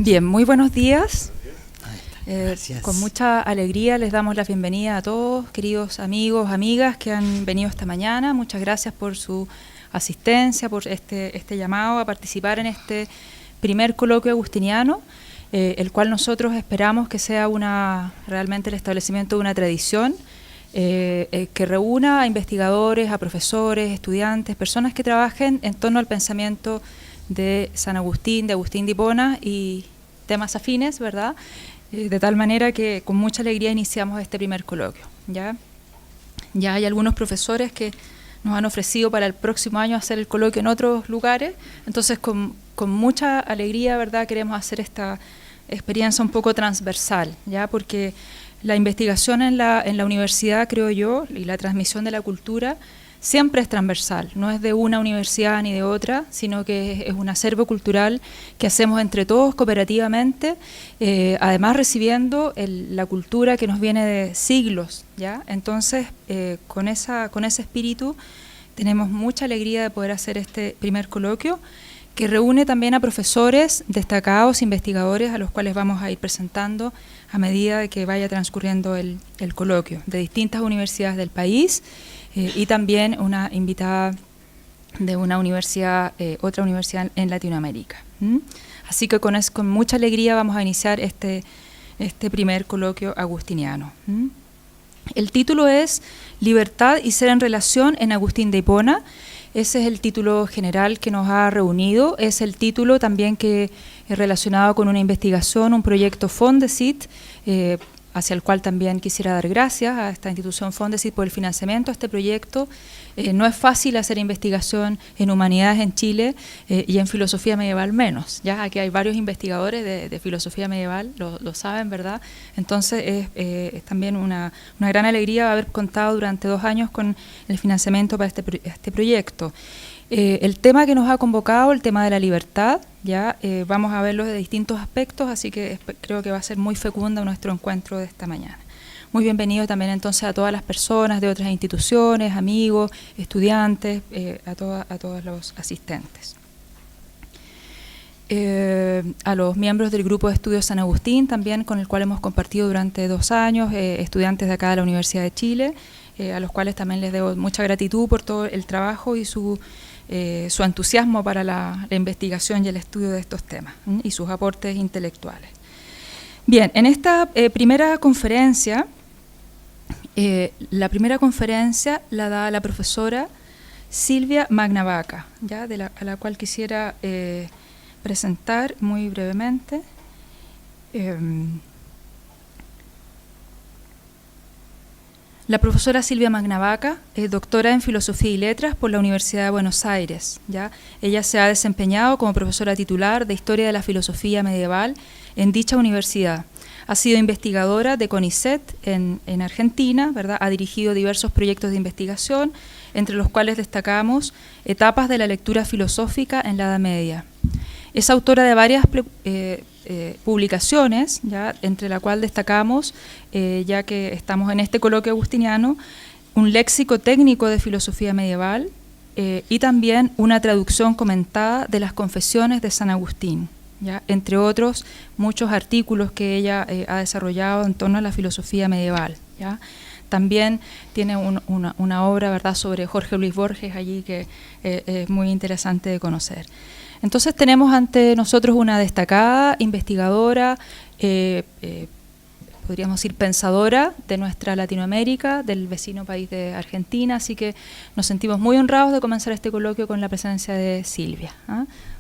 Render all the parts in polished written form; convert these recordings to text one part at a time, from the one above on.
Bien, muy buenos días. Gracias. Con mucha alegría les damos la bienvenida a todos, queridos amigos, amigas que han venido esta mañana. Muchas gracias por su asistencia, por este llamado a participar en este primer coloquio agustiniano, el cual nosotros esperamos que sea realmente el establecimiento de una tradición que reúna a investigadores, a profesores, estudiantes, personas que trabajen en torno al pensamiento de San Agustín, de Agustín de Hipona y temas afines, ¿verdad? De tal manera que con mucha alegría iniciamos este primer coloquio. Ya hay algunos profesores que nos han ofrecido para el próximo año hacer el coloquio en otros lugares, entonces con mucha alegría, ¿verdad?, queremos hacer esta experiencia un poco transversal, ya, porque la investigación en la universidad, creo yo, y la transmisión de la cultura siempre es transversal, no es de una universidad ni de otra, sino que es un acervo cultural que hacemos entre todos cooperativamente, además recibiendo la cultura que nos viene de siglos, ¿ya? Entonces, con ese espíritu tenemos mucha alegría de poder hacer este primer coloquio, que reúne también a profesores destacados, investigadores, a los cuales vamos a ir presentando a medida de que vaya transcurriendo el coloquio, de distintas universidades del país, y también una invitada de una universidad, otra universidad en Latinoamérica. Así que con mucha alegría vamos a iniciar este primer coloquio agustiniano. El título es Libertad y ser en relación en Agustín de Hipona. Ese es el título general que nos ha reunido. Es el título también que es relacionado con una investigación, un proyecto Fondesit, hacia el cual también quisiera dar gracias a esta institución Fondesit por el financiamiento a este proyecto. No es fácil hacer investigación en humanidades en Chile y en filosofía medieval menos. Ya aquí hay varios investigadores de filosofía medieval, lo saben, ¿verdad? Entonces es también una gran alegría haber contado durante 2 años con el financiamiento para este proyecto. El tema que nos ha convocado, el tema de la libertad, ya vamos a verlo de distintos aspectos, así que creo que va a ser muy fecunda nuestro encuentro de esta mañana. Muy bienvenido también entonces a todas las personas de otras instituciones, amigos, estudiantes, a todos los asistentes. A los miembros del grupo de estudios San Agustín también, con el cual hemos compartido durante 2 años, estudiantes de acá de la Universidad de Chile, a los cuales también les debo mucha gratitud por todo el trabajo y su entusiasmo para la investigación y el estudio de estos temas y sus aportes intelectuales. Bien, en esta primera conferencia, la da la profesora Silvia Magnavaca, ¿ya? A la cual quisiera presentar muy brevemente. La profesora Silvia Magnavaca es doctora en Filosofía y Letras por la Universidad de Buenos Aires, ¿ya? Ella se ha desempeñado como profesora titular de Historia de la Filosofía Medieval en dicha universidad. Ha sido investigadora de CONICET en Argentina, ¿verdad? Ha dirigido diversos proyectos de investigación, entre los cuales destacamos Etapas de la lectura filosófica en la Edad Media. Es autora de varias publicaciones, ¿ya? Entre la cual destacamos, ya que estamos en este coloquio agustiniano, un léxico técnico de filosofía medieval y también una traducción comentada de las Confesiones de San Agustín, ¿ya? Entre otros muchos artículos que ella ha desarrollado en torno a la filosofía medieval, ¿ya? También tiene una obra, ¿verdad?, sobre Jorge Luis Borges allí que es muy interesante de conocer. Entonces tenemos ante nosotros una destacada investigadora, podríamos decir pensadora de nuestra Latinoamérica, del vecino país de Argentina, así que nos sentimos muy honrados de comenzar este coloquio con la presencia de Silvia.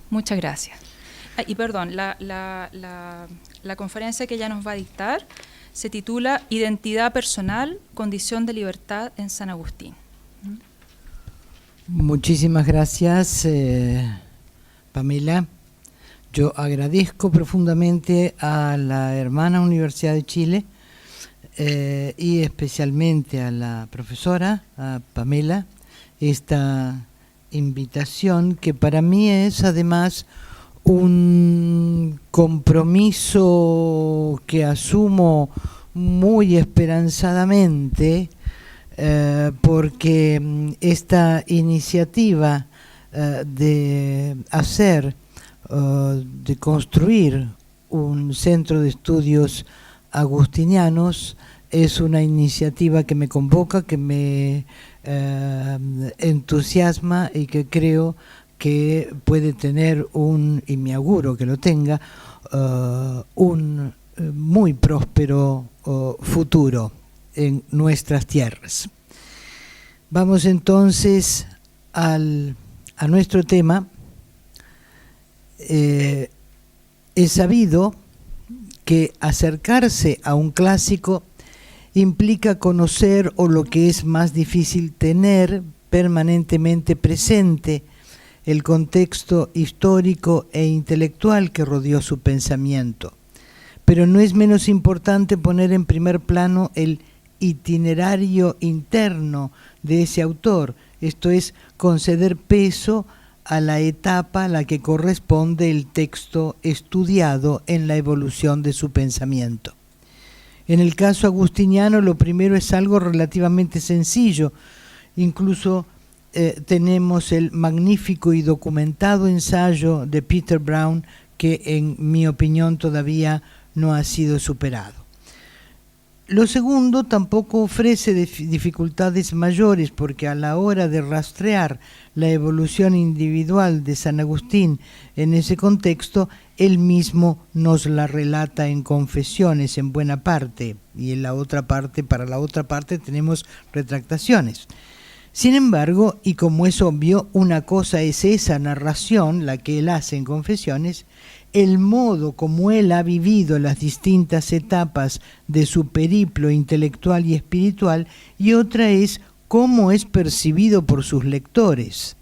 Muchas gracias. Y perdón, la conferencia que ella nos va a dictar se titula Identidad personal, condición de libertad en San Agustín. Muchísimas gracias, Pamela. Yo agradezco profundamente a la hermana Universidad de Chile y especialmente a la profesora, a Pamela, esta invitación que para mí es además un compromiso que asumo muy esperanzadamente porque esta iniciativa de hacer, de construir un centro de estudios agustinianos. Es una iniciativa que me convoca, que me entusiasma y que creo que puede tener y me auguro que lo tenga, un muy próspero futuro en nuestras tierras. Vamos entonces a nuestro tema. Es sabido que acercarse a un clásico implica conocer, o lo que es más difícil, tener permanentemente presente el contexto histórico e intelectual que rodeó su pensamiento. Pero no es menos importante poner en primer plano el itinerario interno de ese autor, esto es, conceder peso a la etapa a la que corresponde el texto estudiado en la evolución de su pensamiento. En el caso agustiniano, lo primero es algo relativamente sencillo. Incluso tenemos el magnífico y documentado ensayo de Peter Brown, que en mi opinión todavía no ha sido superado. Lo segundo tampoco ofrece dificultades mayores, porque a la hora de rastrear la evolución individual de San Agustín en ese contexto, él mismo nos la relata en Confesiones en buena parte, y en la otra parte, para la otra parte tenemos retractaciones. Sin embargo, y como es obvio, una cosa es esa narración, la que él hace en Confesiones, el modo como él ha vivido las distintas etapas de su periplo intelectual y espiritual, y otra es cómo es percibido por sus lectores,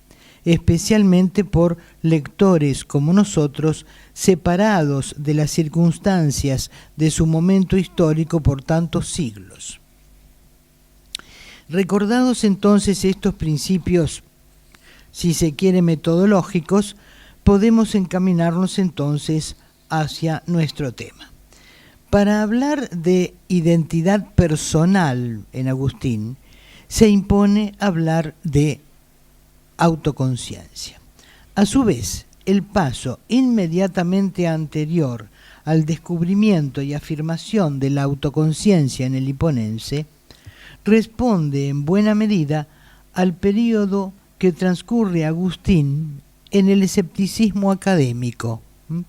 especialmente por lectores como nosotros, separados de las circunstancias de su momento histórico por tantos siglos. Recordados entonces estos principios, si se quiere, metodológicos, podemos encaminarnos entonces hacia nuestro tema. Para hablar de identidad personal en Agustín, se impone hablar de autoconciencia. A su vez, el paso inmediatamente anterior al descubrimiento y afirmación de la autoconciencia en el hiponense responde en buena medida al período que transcurre Agustín en el escepticismo académico,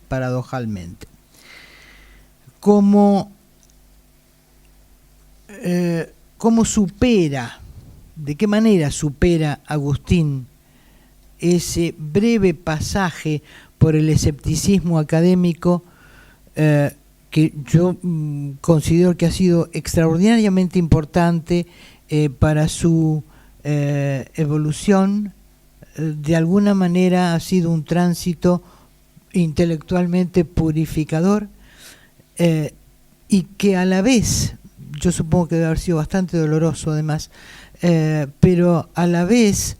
paradojalmente. ¿Cómo supera, de qué manera supera Agustín ese breve pasaje por el escepticismo académico que yo considero que ha sido extraordinariamente importante para su evolución? De alguna manera ha sido un tránsito intelectualmente purificador, y que a la vez, yo supongo que debe haber sido bastante doloroso además, pero a la vez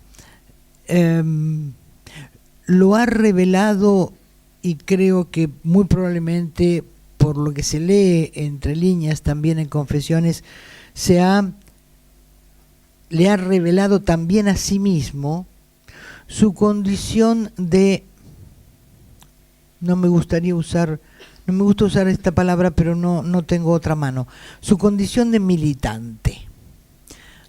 lo ha revelado, y creo que muy probablemente por lo que se lee entre líneas también en Confesiones, le ha revelado también a sí mismo su condición de, no me gusta usar esta palabra, pero no tengo otra mano, su condición de militante.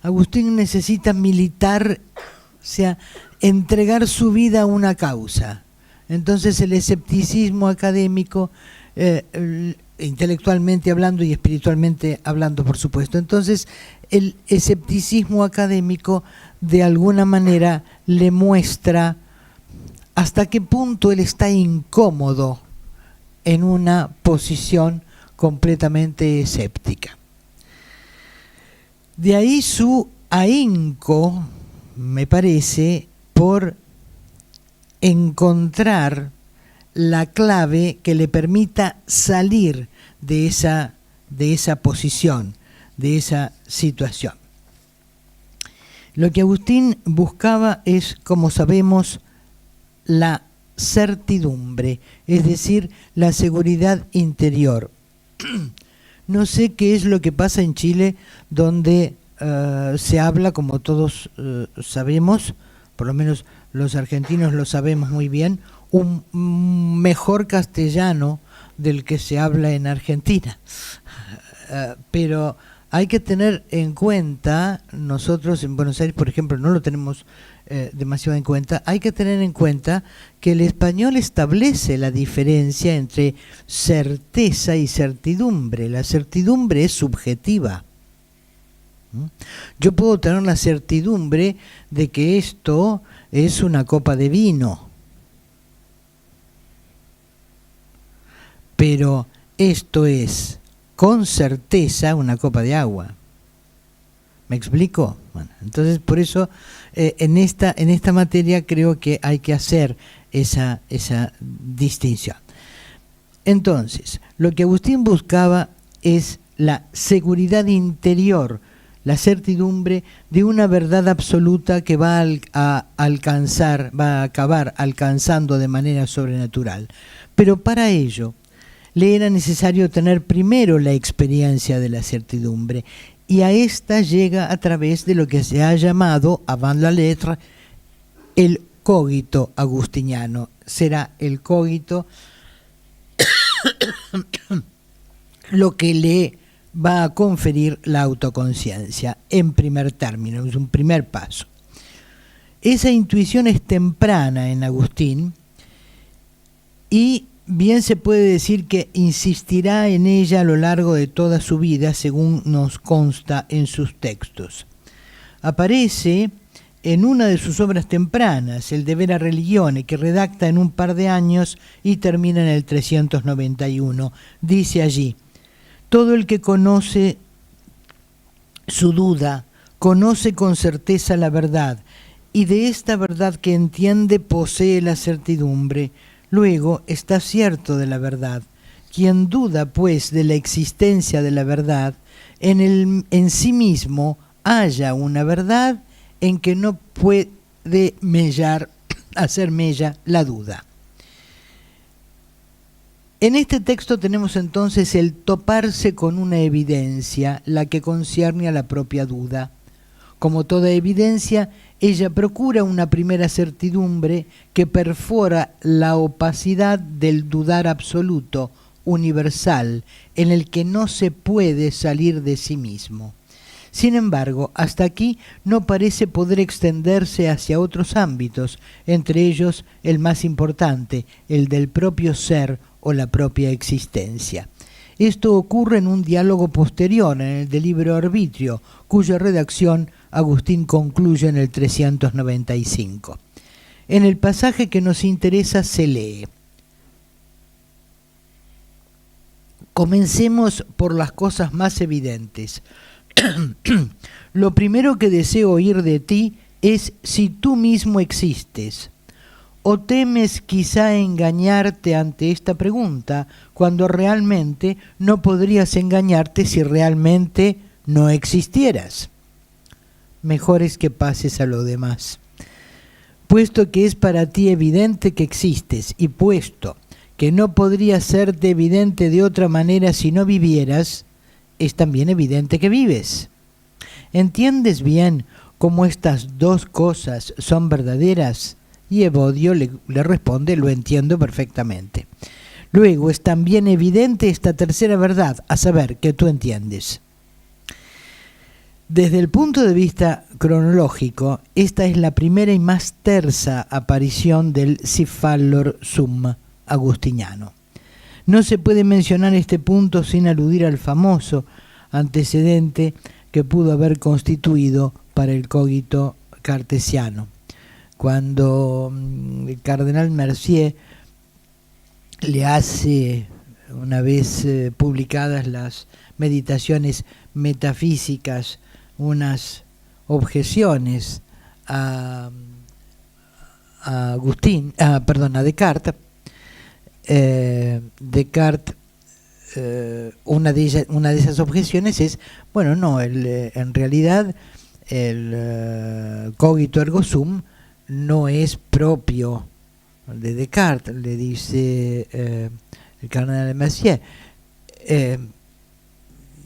Agustín necesita militar, o sea, entregar su vida a una causa. Entonces el escepticismo académico, intelectualmente hablando y espiritualmente hablando, por supuesto, entonces el escepticismo académico de alguna manera le muestra hasta qué punto él está incómodo en una posición completamente escéptica. De ahí su ahínco, me parece, por encontrar la clave que le permita salir de esa posición, de esa situación. Lo que Agustín buscaba es, como sabemos, la certidumbre, es decir, la seguridad interior. No sé qué es lo que pasa en Chile, donde se habla, como todos sabemos, por lo menos los argentinos lo sabemos muy bien, un mejor castellano del que se habla en Argentina. Pero hay que tener en cuenta, nosotros en Buenos Aires, por ejemplo, no lo tenemos demasiado en cuenta, hay que tener en cuenta que el español establece la diferencia entre certeza y certidumbre. La certidumbre es subjetiva. Yo puedo tener la certidumbre de que esto es una copa de vino, pero esto es con certeza una copa de agua. ¿Me explico? Bueno, entonces por eso en esta materia creo que hay que hacer esa distinción. Entonces, lo que Agustín buscaba es la seguridad interior, la certidumbre de una verdad absoluta que va a acabar alcanzando de manera sobrenatural. Pero para ello le era necesario tener primero la experiencia de la certidumbre, y a esta llega a través de lo que se ha llamado, avant la lettre, el cogito agustiniano. Será el cogito lo que le va a conferir la autoconciencia, en primer término, es un primer paso. Esa intuición es temprana en Agustín, y bien se puede decir que insistirá en ella a lo largo de toda su vida, según nos consta en sus textos. Aparece en una de sus obras tempranas, el De Vera Religione, que redacta en un par de años y termina en el 391. Dice allí: todo el que conoce su duda, conoce con certeza la verdad, y de esta verdad que entiende posee la certidumbre. Luego está cierto de la verdad. Quien duda, pues, de la existencia de la verdad, en sí mismo halla una verdad en que no puede hacer mella la duda. En este texto tenemos entonces el toparse con una evidencia, la que concierne a la propia duda. Como toda evidencia, ella procura una primera certidumbre que perfora la opacidad del dudar absoluto, universal, en el que no se puede salir de sí mismo. Sin embargo, hasta aquí no parece poder extenderse hacia otros ámbitos, entre ellos el más importante, el del propio ser o la propia existencia. Esto ocurre en un diálogo posterior, en el de Libre Arbitrio, cuya redacción Agustín concluye en el 395. En el pasaje que nos interesa se lee: comencemos por las cosas más evidentes. Lo primero que deseo oír de ti es si tú mismo existes. ¿O temes quizá engañarte ante esta pregunta, cuando realmente no podrías engañarte si realmente no existieras? Mejor es que pases a lo demás. Puesto que es para ti evidente que existes, y puesto que no podría serte evidente de otra manera si no vivieras, es también evidente que vives. ¿Entiendes bien cómo estas dos cosas son verdaderas? Y Evodio le responde: lo entiendo perfectamente. Luego es también evidente esta tercera verdad, a saber, que tú entiendes. Desde el punto de vista cronológico, esta es la primera y más tersa aparición del Si fallor sum agustiniano. No se puede mencionar este punto sin aludir al famoso antecedente que pudo haber constituido para el cogito cartesiano, cuando el cardenal Mercier le hace, una vez publicadas las meditaciones metafísicas, unas objeciones a Descartes. Descartes, una de esas objeciones es, bueno, no, en realidad el cogito ergo sum no es propio de Descartes, le dice el cardenal Mercier.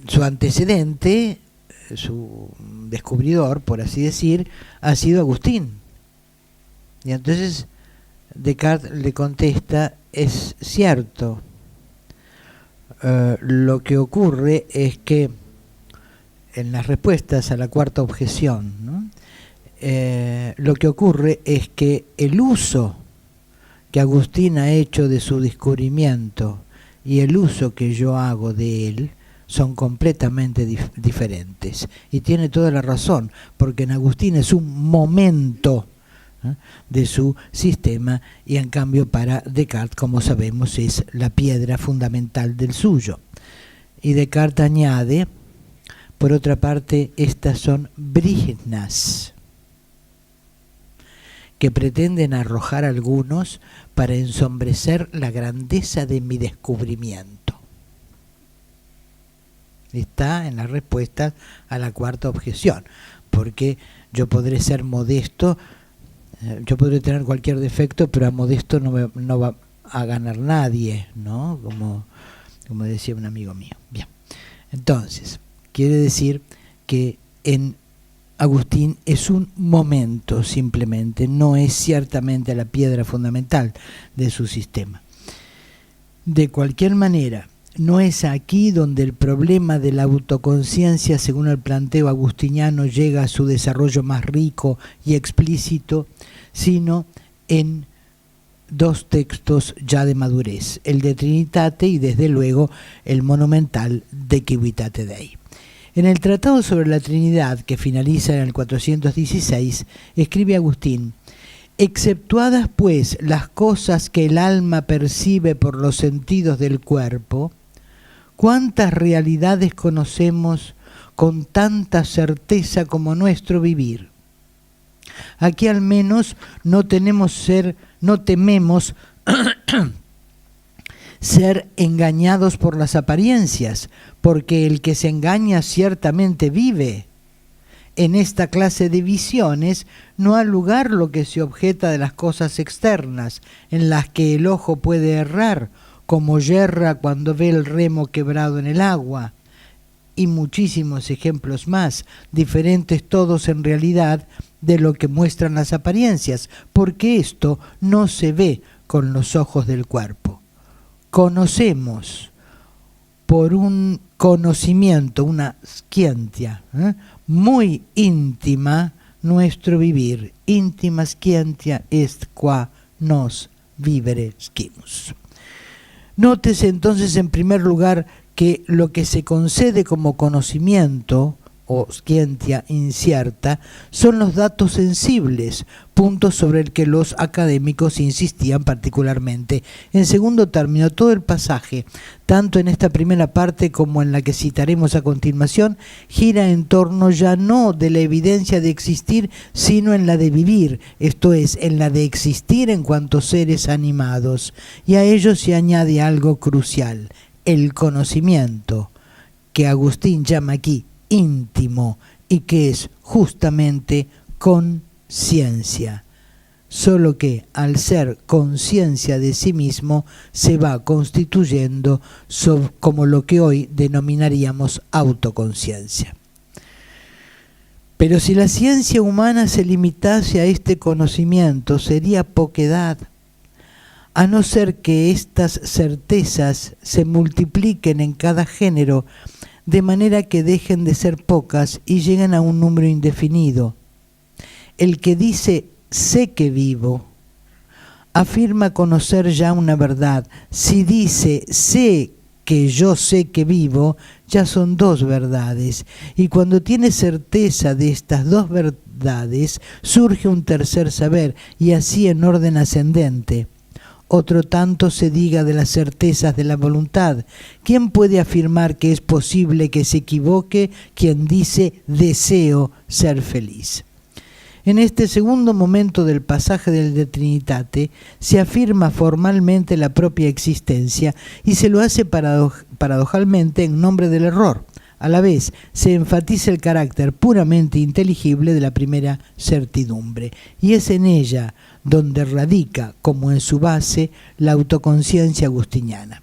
Su antecedente, su descubridor, por así decir, ha sido Agustín. Y entonces Descartes le contesta: es cierto, lo que ocurre es que en las respuestas a la cuarta objeción, ¿no? Lo que ocurre es que el uso que Agustín ha hecho de su descubrimiento y el uso que yo hago de él son completamente diferentes. Y tiene toda la razón, porque en Agustín es un momento de su sistema, y en cambio para Descartes, como sabemos, es la piedra fundamental del suyo. Y Descartes añade, por otra parte, estas son briznas que pretenden arrojar algunos para ensombrecer la grandeza de mi descubrimiento. Está en la respuesta a la cuarta objeción, porque yo podré ser modesto, yo podré tener cualquier defecto, pero a modesto no va a ganar nadie, ¿no? Como decía un amigo mío. Bien, entonces, quiere decir que en Agustín es un momento simplemente, no es ciertamente la piedra fundamental de su sistema. De cualquier manera, no es aquí donde el problema de la autoconciencia, según el planteo agustiniano, llega a su desarrollo más rico y explícito, sino en dos textos ya de madurez, el de Trinitate y desde luego el monumental De Civitate Dei. En el Tratado sobre la Trinidad, que finaliza en el 416, escribe Agustín: exceptuadas pues las cosas que el alma percibe por los sentidos del cuerpo, ¿cuántas realidades conocemos con tanta certeza como nuestro vivir? Aquí al menos no tememos ser engañados por las apariencias, porque el que se engaña ciertamente vive. En esta clase de visiones no ha lugar lo que se objeta de las cosas externas, en las que el ojo puede errar, como yerra cuando ve el remo quebrado en el agua, y muchísimos ejemplos más, diferentes todos en realidad de lo que muestran las apariencias, porque esto no se ve con los ojos del cuerpo. Conocemos por un conocimiento, una scientia, muy íntima nuestro vivir. Íntima scientia est qua nos vivere scimus. Nótese entonces en primer lugar que lo que se concede como conocimiento o scientia incierta son los datos sensibles, puntos sobre el que los académicos insistían particularmente. En segundo término, todo el pasaje, tanto en esta primera parte como en la que citaremos a continuación, gira en torno ya no de la evidencia de existir, sino en la de vivir, esto es, en la de existir en cuanto seres animados. Y a ello se añade algo crucial, el conocimiento, que Agustín llama aquí íntimo y que es justamente conciencia, solo que al ser conciencia de sí mismo se va constituyendo como lo que hoy denominaríamos autoconciencia. Pero si la ciencia humana se limitase a este conocimiento, sería poquedad, a no ser que estas certezas se multipliquen en cada género, de manera que dejen de ser pocas y lleguen a un número indefinido. El que dice sé que vivo, afirma conocer ya una verdad. Si dice sé que yo sé que vivo, ya son dos verdades. Y cuando tiene certeza de estas dos verdades, surge un tercer saber, y así en orden ascendente. Otro tanto se diga de las certezas de la voluntad. ¿Quién puede afirmar que es posible que se equivoque quien dice deseo ser feliz? En este segundo momento del pasaje del De Trinitate se afirma formalmente la propia existencia y se lo hace paradojalmente en nombre del error. A la vez se enfatiza el carácter puramente inteligible de la primera certidumbre, y es en ella donde radica, como en su base, la autoconciencia agustiniana.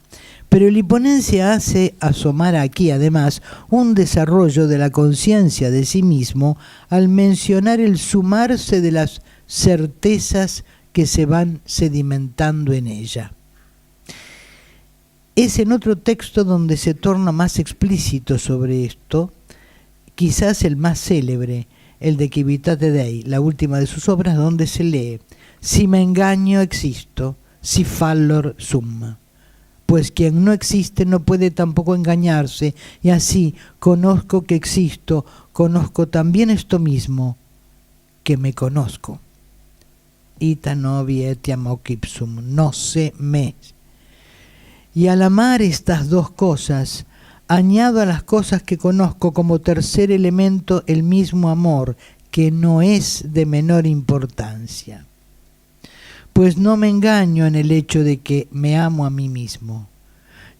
Pero el Hiponense hace asomar aquí, además, un desarrollo de la conciencia de sí mismo al mencionar el sumarse de las certezas que se van sedimentando en ella. Es en otro texto donde se torna más explícito sobre esto, quizás el más célebre, el de Civitate Dei, la última de sus obras, donde se lee: si me engaño existo, si fallor sum. Pues quien no existe no puede tampoco engañarse, y así conozco que existo, conozco también esto mismo, que me conozco. Ita novi etiam hoc ipsum, no sé me. Y al amar estas dos cosas, añado a las cosas que conozco como tercer elemento el mismo amor, que no es de menor importancia. Pues no me engaño en el hecho de que me amo a mí mismo,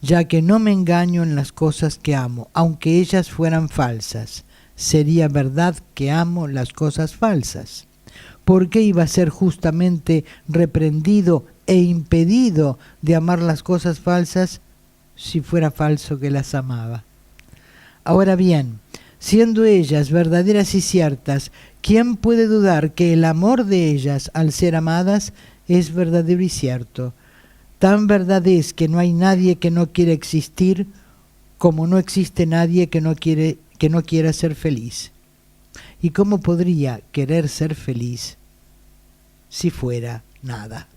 ya que no me engaño en las cosas que amo, aunque ellas fueran falsas. Sería verdad que amo las cosas falsas. ¿Por qué iba a ser justamente reprendido e impedido de amar las cosas falsas si fuera falso que las amaba? Ahora bien, siendo ellas verdaderas y ciertas, ¿quién puede dudar que el amor de ellas al ser amadas es verdadero y cierto? Tan verdad es que no hay nadie que no quiera existir, como no existe nadie que no quiera ser feliz. ¿Y cómo podría querer ser feliz si fuera nada?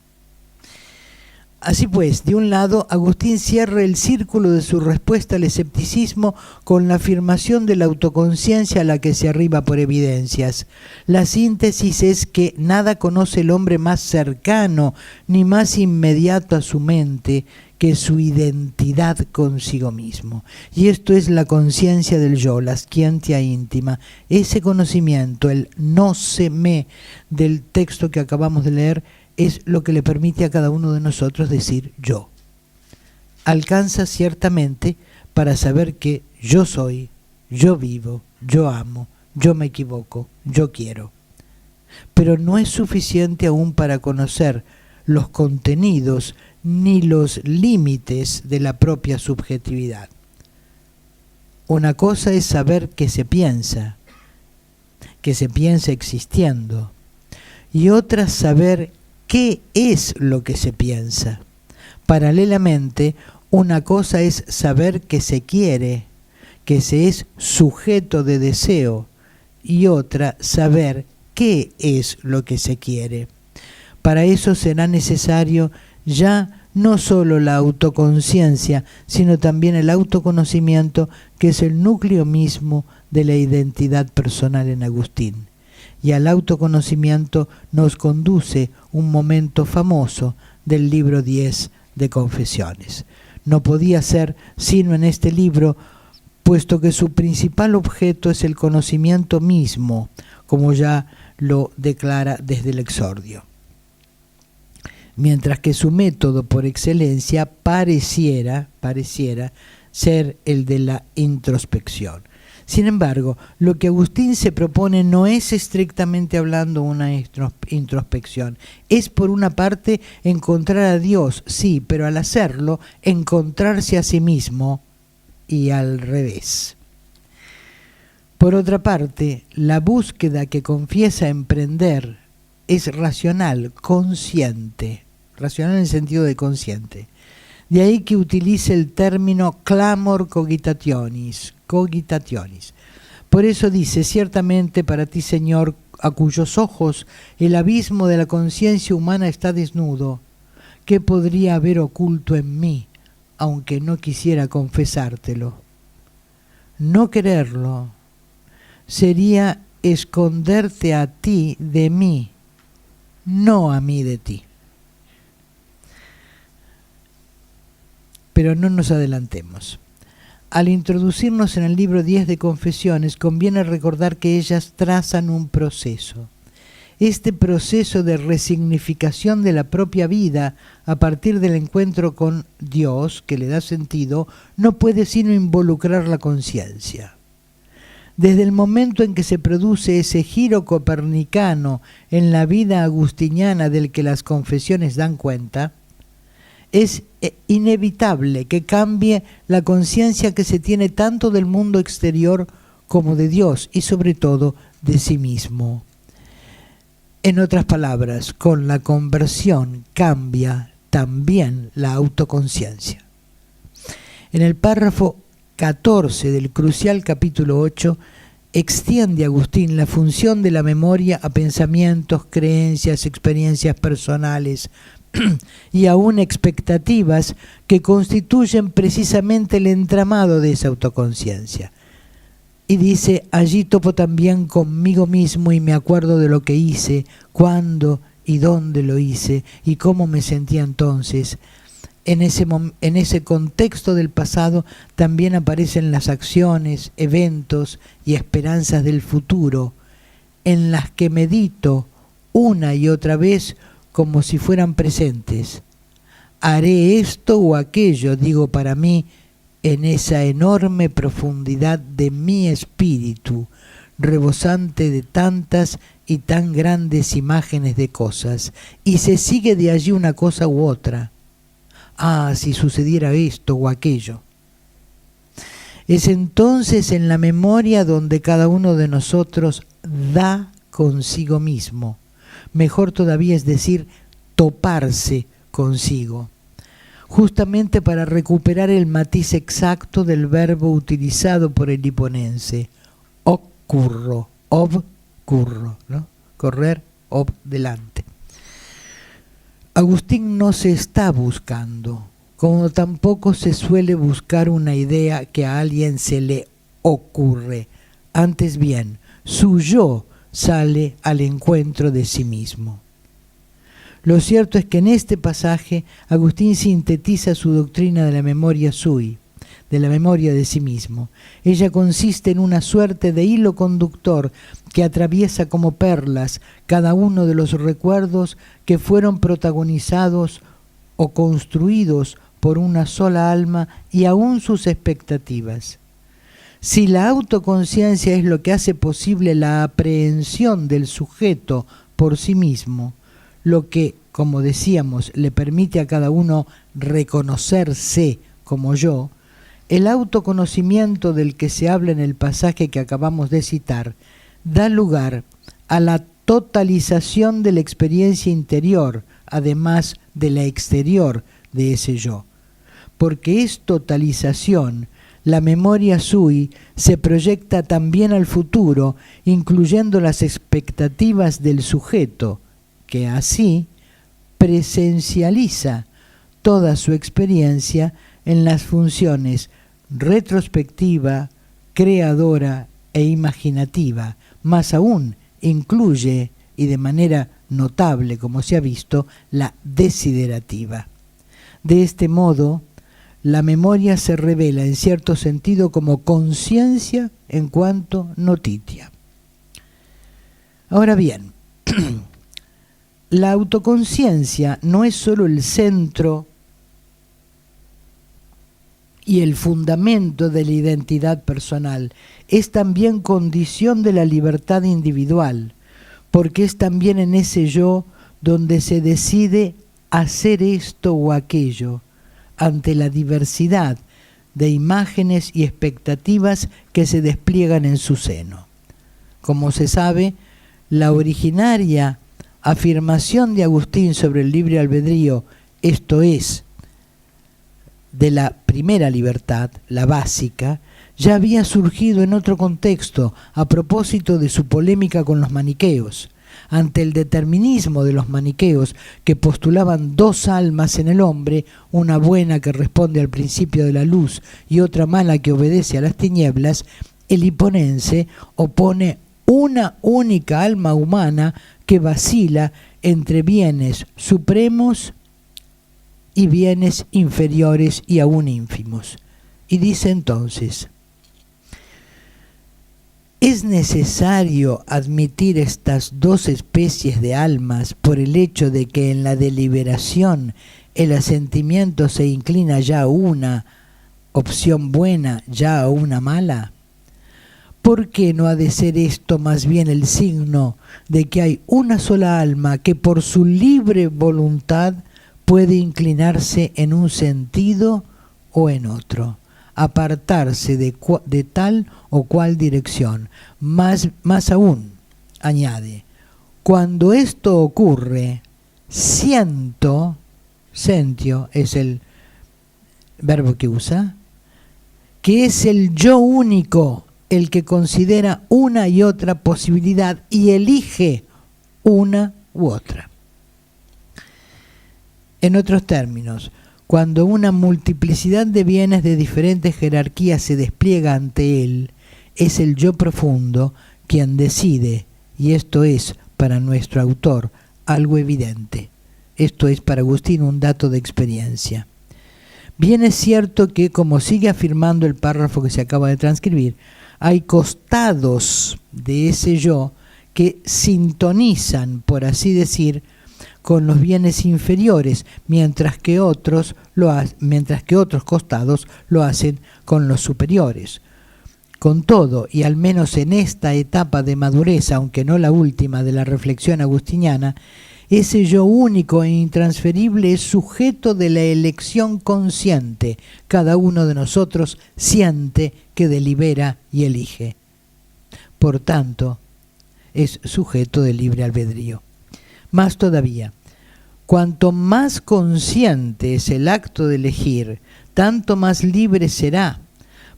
Así pues, de un lado, Agustín cierra el círculo de su respuesta al escepticismo con la afirmación de la autoconciencia a la que se arriba por evidencias. La síntesis es que nada conoce el hombre más cercano ni más inmediato a su mente que su identidad consigo mismo. Y esto es la conciencia del yo, la scientia íntima. Ese conocimiento, el no se me del texto que acabamos de leer, es lo que le permite a cada uno de nosotros decir yo. Alcanza ciertamente para saber que yo soy, yo vivo, yo amo, yo me equivoco, yo quiero. Pero no es suficiente aún para conocer los contenidos ni los límites de la propia subjetividad. Una cosa es saber que se piensa existiendo, y otra saber ¿qué es lo que se piensa? Paralelamente, una cosa es saber que se quiere, que se es sujeto de deseo, y otra saber qué es lo que se quiere. Para eso será necesario ya no solo la autoconciencia, sino también el autoconocimiento, que es el núcleo mismo de la identidad personal en Agustín. Y al autoconocimiento nos conduce un momento famoso del libro 10 de Confesiones. No podía ser sino en este libro, puesto que su principal objeto es el conocimiento mismo, como ya lo declara desde el exordio. Mientras que su método por excelencia pareciera ser el de la introspección. Sin embargo, lo que Agustín se propone no es estrictamente hablando una introspección. Es por una parte encontrar a Dios, sí, pero al hacerlo, encontrarse a sí mismo y al revés. Por otra parte, la búsqueda que confiesa emprender es racional, consciente, racional en el sentido de consciente. De ahí que utilice el término clamor cogitationis. Por eso dice: ciertamente para ti, Señor, a cuyos ojos el abismo de la conciencia humana está desnudo, ¿qué podría haber oculto en mí, aunque no quisiera confesártelo? No quererlo sería esconderte a ti de mí, no a mí de ti. Pero no nos adelantemos. Al introducirnos en el libro 10 de Confesiones, conviene recordar que ellas trazan un proceso. Este proceso de resignificación de la propia vida a partir del encuentro con Dios, que le da sentido, no puede sino involucrar la conciencia. Desde el momento en que se produce ese giro copernicano en la vida agustiniana del que las confesiones dan cuenta, es inevitable que cambie la conciencia que se tiene tanto del mundo exterior como de Dios y sobre todo de sí mismo. En otras palabras, con la conversión cambia también la autoconciencia. En el párrafo 14 del crucial capítulo 8, extiende Agustín la función de la memoria a pensamientos, creencias, experiencias personales y aún expectativas que constituyen precisamente el entramado de esa autoconciencia. Y dice, allí topo también conmigo mismo y me acuerdo de lo que hice, cuándo y dónde lo hice y cómo me sentía entonces. En ese contexto del pasado también aparecen las acciones, eventos y esperanzas del futuro, en las que medito una y otra vez como si fueran presentes. Haré esto o aquello, digo para mí, en esa enorme profundidad de mi espíritu, rebosante de tantas y tan grandes imágenes de cosas, y se sigue de allí una cosa u otra. Ah, si sucediera esto o aquello. Es entonces en la memoria donde cada uno de nosotros da consigo mismo. Mejor todavía es decir, toparse consigo. Justamente para recuperar el matiz exacto del verbo utilizado por el hiponense. Ocurro, obcurro, ¿no? Correr, ob, delante. Agustín no se está buscando, como tampoco se suele buscar una idea que a alguien se le ocurre. Antes bien, su yo sale al encuentro de sí mismo. Lo cierto es que en este pasaje Agustín sintetiza su doctrina de la memoria sui, de la memoria de sí mismo. Ella consiste en una suerte de hilo conductor que atraviesa como perlas cada uno de los recuerdos que fueron protagonizados o construidos por una sola alma y aún sus expectativas. Si la autoconciencia es lo que hace posible la aprehensión del sujeto por sí mismo, lo que, como decíamos, le permite a cada uno reconocerse como yo, el autoconocimiento del que se habla en el pasaje que acabamos de citar da lugar a la totalización de la experiencia interior, además de la exterior de ese yo. Porque es totalización, la memoria sui se proyecta también al futuro, incluyendo las expectativas del sujeto, que así presencializa toda su experiencia en las funciones retrospectiva, creadora e imaginativa. Más aún, incluye, y de manera notable, como se ha visto, la desiderativa. De este modo, la memoria se revela en cierto sentido como conciencia en cuanto notitia. Ahora bien, la autoconciencia no es solo el centro y el fundamento de la identidad personal, es también condición de la libertad individual, porque es también en ese yo donde se decide hacer esto o aquello, ante la diversidad de imágenes y expectativas que se despliegan en su seno. Como se sabe, la originaria afirmación de Agustín sobre el libre albedrío, esto es, de la primera libertad, la básica, ya había surgido en otro contexto a propósito de su polémica con los maniqueos. Ante el determinismo de los maniqueos que postulaban dos almas en el hombre, una buena que responde al principio de la luz y otra mala que obedece a las tinieblas, el hiponense opone una única alma humana que vacila entre bienes supremos y bienes inferiores y aún ínfimos. Y dice entonces, ¿es necesario admitir estas dos especies de almas por el hecho de que en la deliberación el asentimiento se inclina ya a una opción buena, ya a una mala? ¿Por qué no ha de ser esto más bien el signo de que hay una sola alma que por su libre voluntad puede inclinarse en un sentido o en otro, apartarse de tal o cual dirección? Más aún, añade, cuando esto ocurre, sentio es el verbo que usa, que es el yo único el que considera una y otra posibilidad y elige una u otra. En otros términos, cuando una multiplicidad de bienes de diferentes jerarquías se despliega ante él, es el yo profundo quien decide, y esto es, para nuestro autor, algo evidente. Esto es para Agustín un dato de experiencia. Bien es cierto que, como sigue afirmando el párrafo que se acaba de transcribir, hay costados de ese yo que sintonizan, por así decir, con los bienes inferiores, mientras que otros costados lo hacen con los superiores. Con todo, y al menos en esta etapa de madurez, aunque no la última de la reflexión agustiniana, ese yo único e intransferible es sujeto de la elección consciente. Cada uno de nosotros siente que delibera y elige. Por tanto, es sujeto de libre albedrío. Más todavía, cuanto más consciente es el acto de elegir, tanto más libre será,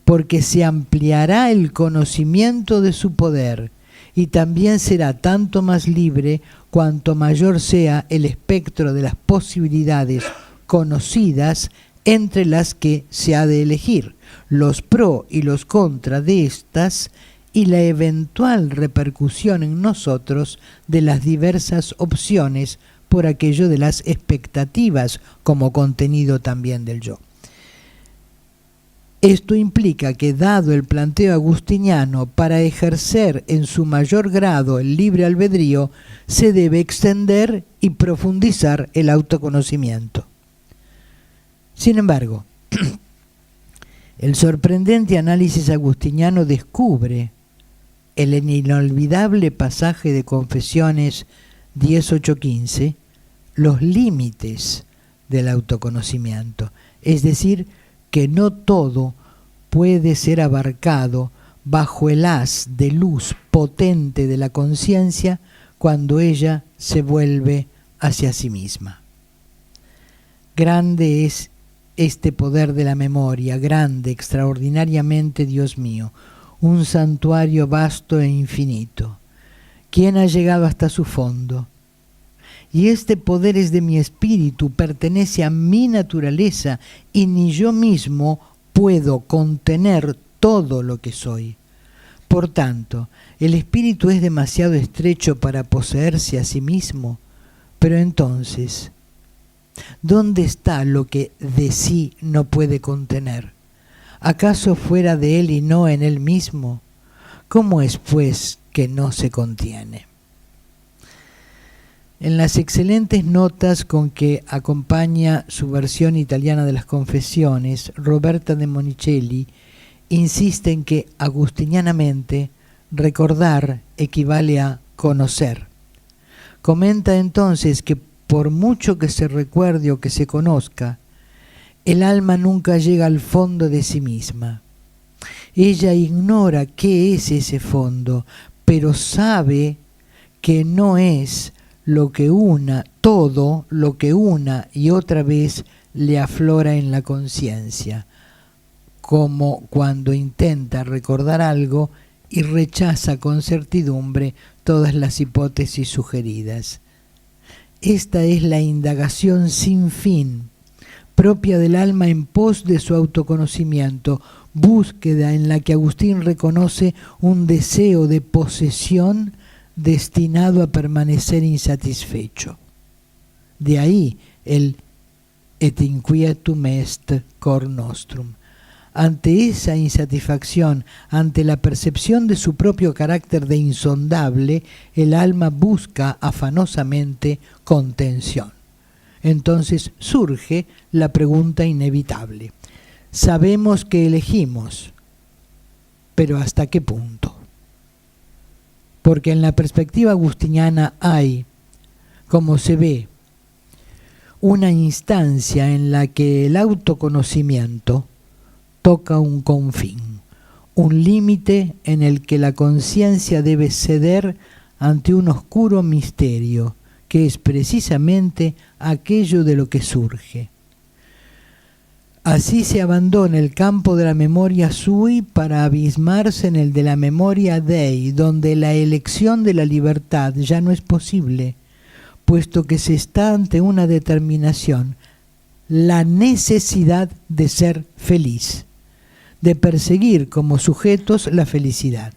porque se ampliará el conocimiento de su poder, y también será tanto más libre cuanto mayor sea el espectro de las posibilidades conocidas entre las que se ha de elegir, los pro y los contra de estas, y la eventual repercusión en nosotros de las diversas opciones por aquello de las expectativas como contenido también del yo. Esto implica que, dado el planteo agustiniano, para ejercer en su mayor grado el libre albedrío, se debe extender y profundizar el autoconocimiento. Sin embargo, el sorprendente análisis agustiniano descubre en el inolvidable pasaje de Confesiones 10:8-15 los límites del autoconocimiento, es decir, que no todo puede ser abarcado bajo el haz de luz potente de la conciencia cuando ella se vuelve hacia sí misma. Grande es este poder de la memoria, grande, extraordinariamente, Dios mío, un santuario vasto e infinito. ¿Quién ha llegado hasta su fondo? Y este poder es de mi espíritu, pertenece a mi naturaleza, y ni yo mismo puedo contener todo lo que soy. Por tanto, el espíritu es demasiado estrecho para poseerse a sí mismo. Pero entonces, ¿dónde está lo que de sí no puede contener? ¿Acaso fuera de él y no en él mismo? ¿Cómo es, pues, que no se contiene? En las excelentes notas con que acompaña su versión italiana de las Confesiones, Roberta de Monicelli insiste en que agustinianamente recordar equivale a conocer. Comenta entonces que por mucho que se recuerde o que se conozca, el alma nunca llega al fondo de sí misma. Ella ignora qué es ese fondo, pero sabe que no es todo lo que una y otra vez le aflora en la conciencia, como cuando intenta recordar algo y rechaza con certidumbre todas las hipótesis sugeridas. Esta es la indagación sin fin, propia del alma en pos de su autoconocimiento, búsqueda en la que Agustín reconoce un deseo de posesión destinado a permanecer insatisfecho. De ahí el et inquietum est cor nostrum. Ante esa insatisfacción, ante la percepción de su propio carácter de insondable, el alma busca afanosamente contención. Entonces surge la pregunta inevitable. Sabemos que elegimos, pero ¿hasta qué punto? Porque en la perspectiva agustiniana hay, como se ve, una instancia en la que el autoconocimiento toca un confín, un límite en el que la conciencia debe ceder ante un oscuro misterio, que es precisamente aquello de lo que surge. Así se abandona el campo de la memoria sui para abismarse en el de la memoria dei, donde la elección de la libertad ya no es posible, puesto que se está ante una determinación, la necesidad de ser feliz, de perseguir como sujetos la felicidad.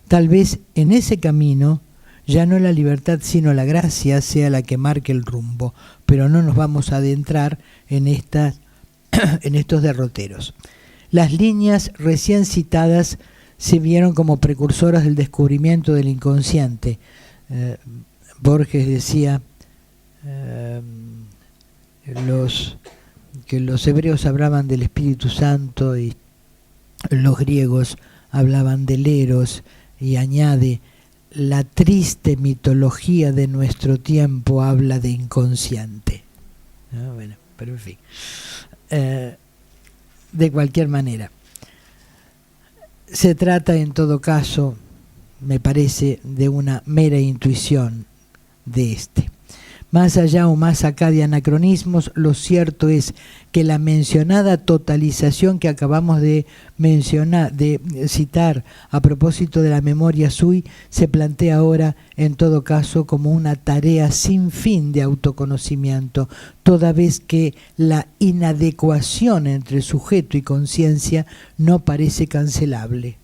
Tal vez en ese camino ya no la libertad sino la gracia sea la que marque el rumbo, pero no nos vamos a adentrar en estos derroteros. Las líneas recién citadas se vieron como precursoras del descubrimiento del inconsciente. Borges decía que los hebreos hablaban del Espíritu Santo y los griegos hablaban del Eros, y añade: la triste mitología de nuestro tiempo habla de inconsciente. Bueno, pero en fin. De cualquier manera, se trata en todo caso, me parece, de una mera intuición de este. Más allá o más acá de anacronismos, lo cierto es que la mencionada totalización que acabamos de citar a propósito de la memoria sui, se plantea ahora en todo caso como una tarea sin fin de autoconocimiento, toda vez que la inadecuación entre sujeto y conciencia no parece cancelable.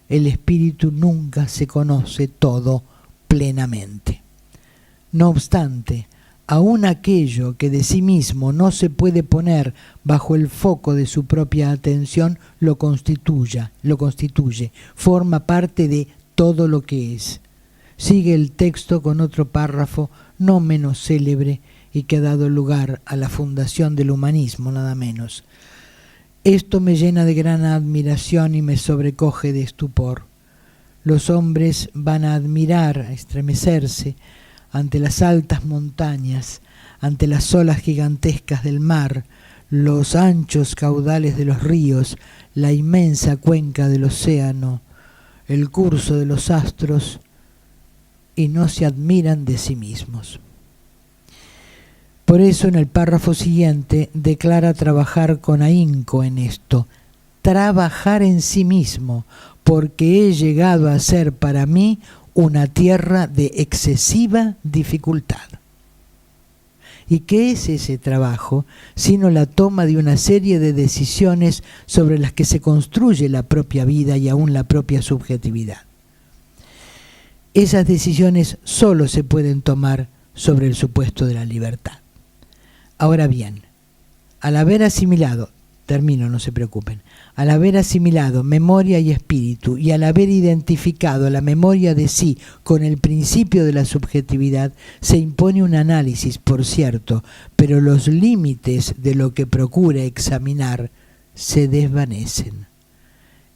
El espíritu nunca se conoce todo plenamente. No obstante, aun aquello que de sí mismo no se puede poner bajo el foco de su propia atención lo constituye, forma parte de todo lo que es. Sigue el texto con otro párrafo no menos célebre y que ha dado lugar a la fundación del humanismo, nada menos. Esto me llena de gran admiración y me sobrecoge de estupor. Los hombres van a admirar, a estremecerse, ante las altas montañas, ante las olas gigantescas del mar, los anchos caudales de los ríos, la inmensa cuenca del océano, el curso de los astros, y no se admiran de sí mismos. Por eso en el párrafo siguiente declara trabajar con ahínco en esto, trabajar en sí mismo, porque he llegado a ser para mí una tierra de excesiva dificultad. ¿Y qué es ese trabajo sino la toma de una serie de decisiones sobre las que se construye la propia vida y aún la propia subjetividad? Esas decisiones solo se pueden tomar sobre el supuesto de la libertad. Ahora bien, al haber asimilado, termino, no se preocupen, al haber asimilado memoria y espíritu y al haber identificado la memoria de sí con el principio de la subjetividad, se impone un análisis, por cierto, pero los límites de lo que procura examinar se desvanecen.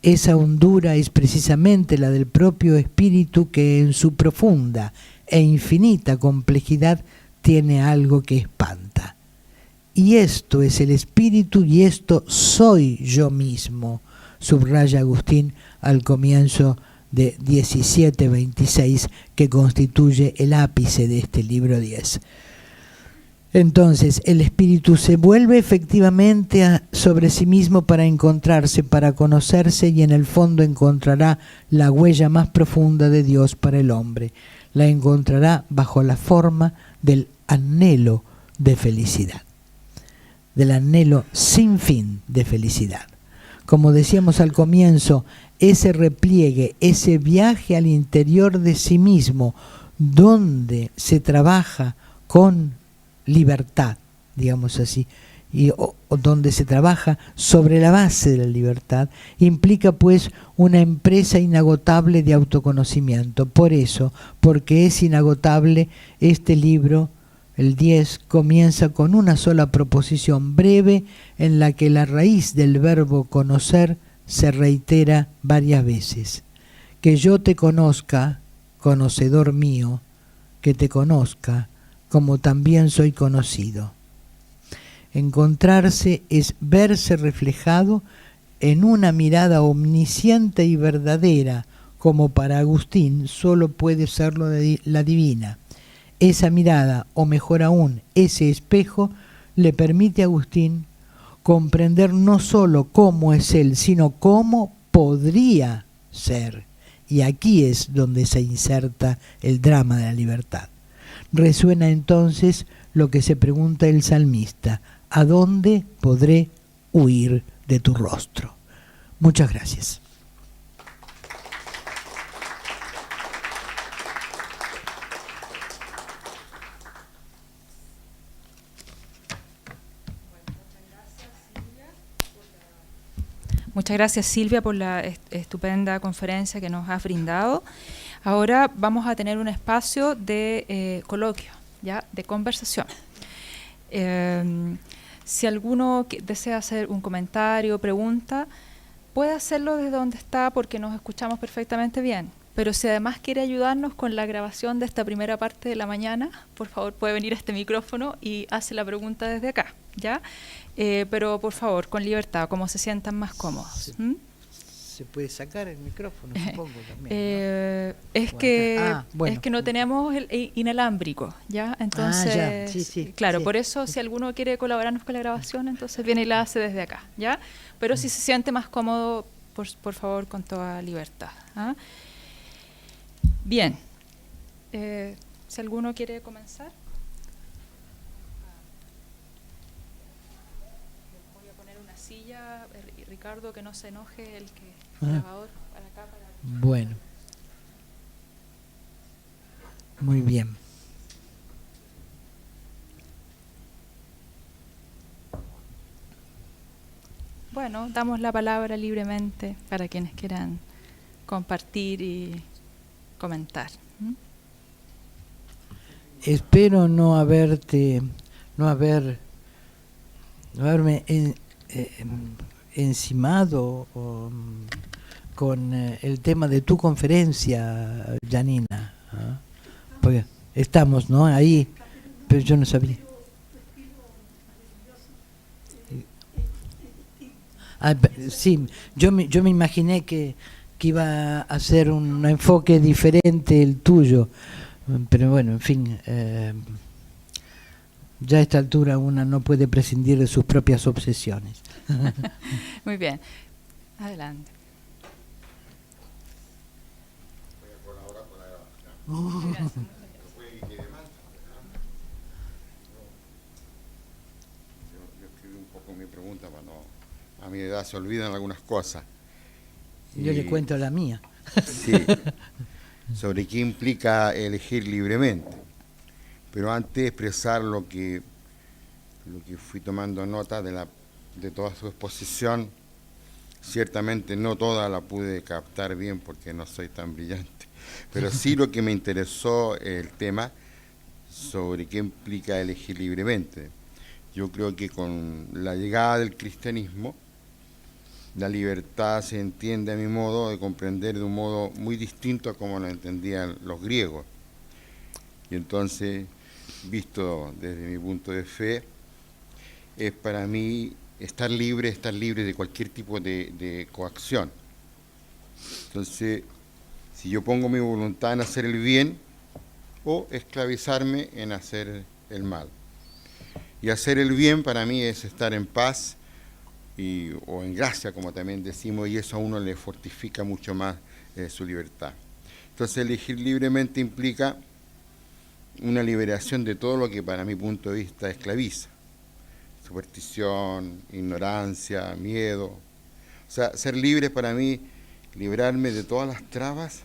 Esa hondura es precisamente la del propio espíritu que en su profunda e infinita complejidad tiene algo que espanta. Y esto es el espíritu y esto soy yo mismo, subraya Agustín al comienzo de 17:26, que constituye el ápice de este libro 10. Entonces, el espíritu se vuelve efectivamente sobre sí mismo para encontrarse, para conocerse, y en el fondo encontrará la huella más profunda de Dios para el hombre. La encontrará bajo la forma del anhelo de felicidad, del anhelo sin fin de felicidad. Como decíamos al comienzo, ese repliegue, ese viaje al interior de sí mismo, donde se trabaja con libertad, digamos así, o donde se trabaja sobre la base de la libertad, implica pues una empresa inagotable de autoconocimiento. Por eso, porque es inagotable, este libro, el 10, comienza con una sola proposición breve en la que la raíz del verbo conocer se reitera varias veces. Que yo te conozca, conocedor mío, que te conozca, como también soy conocido. Encontrarse es verse reflejado en una mirada omnisciente y verdadera, como para Agustín solo puede serlo la divina. Esa mirada, o mejor aún, ese espejo, le permite a Agustín comprender no solo cómo es Él, sino cómo podría ser. Y aquí es donde se inserta el drama de la libertad. Resuena entonces lo que se pregunta el salmista: ¿a dónde podré huir de tu rostro? Muchas gracias. Muchas gracias, Silvia, por la estupenda conferencia que nos has brindado. Ahora vamos a tener un espacio de coloquio, ¿ya? De conversación. Si alguno desea hacer un comentario, pregunta, puede hacerlo desde donde está porque nos escuchamos perfectamente bien. Pero si además quiere ayudarnos con la grabación de esta primera parte de la mañana, por favor puede venir a este micrófono y hace la pregunta desde acá, ¿ya? Pero por favor, con libertad, como se sientan más cómodos. Se puede sacar el micrófono, supongo, también, ¿no? Es que no tenemos el inalámbrico, ¿ya? Entonces, ya. Sí, claro, sí. Por eso si alguno quiere colaborarnos con la grabación, entonces viene y la hace desde acá, ¿ya? Pero si se siente más cómodo, por favor, con toda libertad, ¿ah? Bien, si alguno quiere comenzar. Voy a poner una silla, Ricardo, que no se enoje el grabador para acá. Bueno, muy bien. Bueno, damos la palabra libremente para quienes quieran compartir y comentar. Espero no haberme encimado con el tema de tu conferencia, Janina, ¿ah? Porque estamos, ¿no? Ahí, pero yo no sabía. Sí, yo me imaginé que iba a ser un enfoque diferente el tuyo, pero bueno, en fin, ya a esta altura una no puede prescindir de sus propias obsesiones. Muy bien, adelante. Yo escribí un poco mi pregunta para no, a mi edad se olvidan algunas cosas. Yo le cuento la mía. Sí, sobre qué implica elegir libremente. Pero antes de expresar lo que fui tomando nota de toda su exposición, ciertamente no toda la pude captar bien porque no soy tan brillante, pero sí lo que me interesó el tema sobre qué implica elegir libremente. Yo creo que con la llegada del cristianismo, la libertad se entiende, a mi modo de comprender, de un modo muy distinto a como lo entendían los griegos. Y entonces, visto desde mi punto de fe, es para mí estar libre de cualquier tipo de coacción. Entonces, si yo pongo mi voluntad en hacer el bien o esclavizarme en hacer el mal. Y hacer el bien para mí es estar en paz, o en gracia, como también decimos, y eso a uno le fortifica mucho más su libertad. Entonces, elegir libremente implica una liberación de todo lo que para mi punto de vista esclaviza. Superstición, ignorancia, miedo. O sea, ser libre para mí, librarme de todas las trabas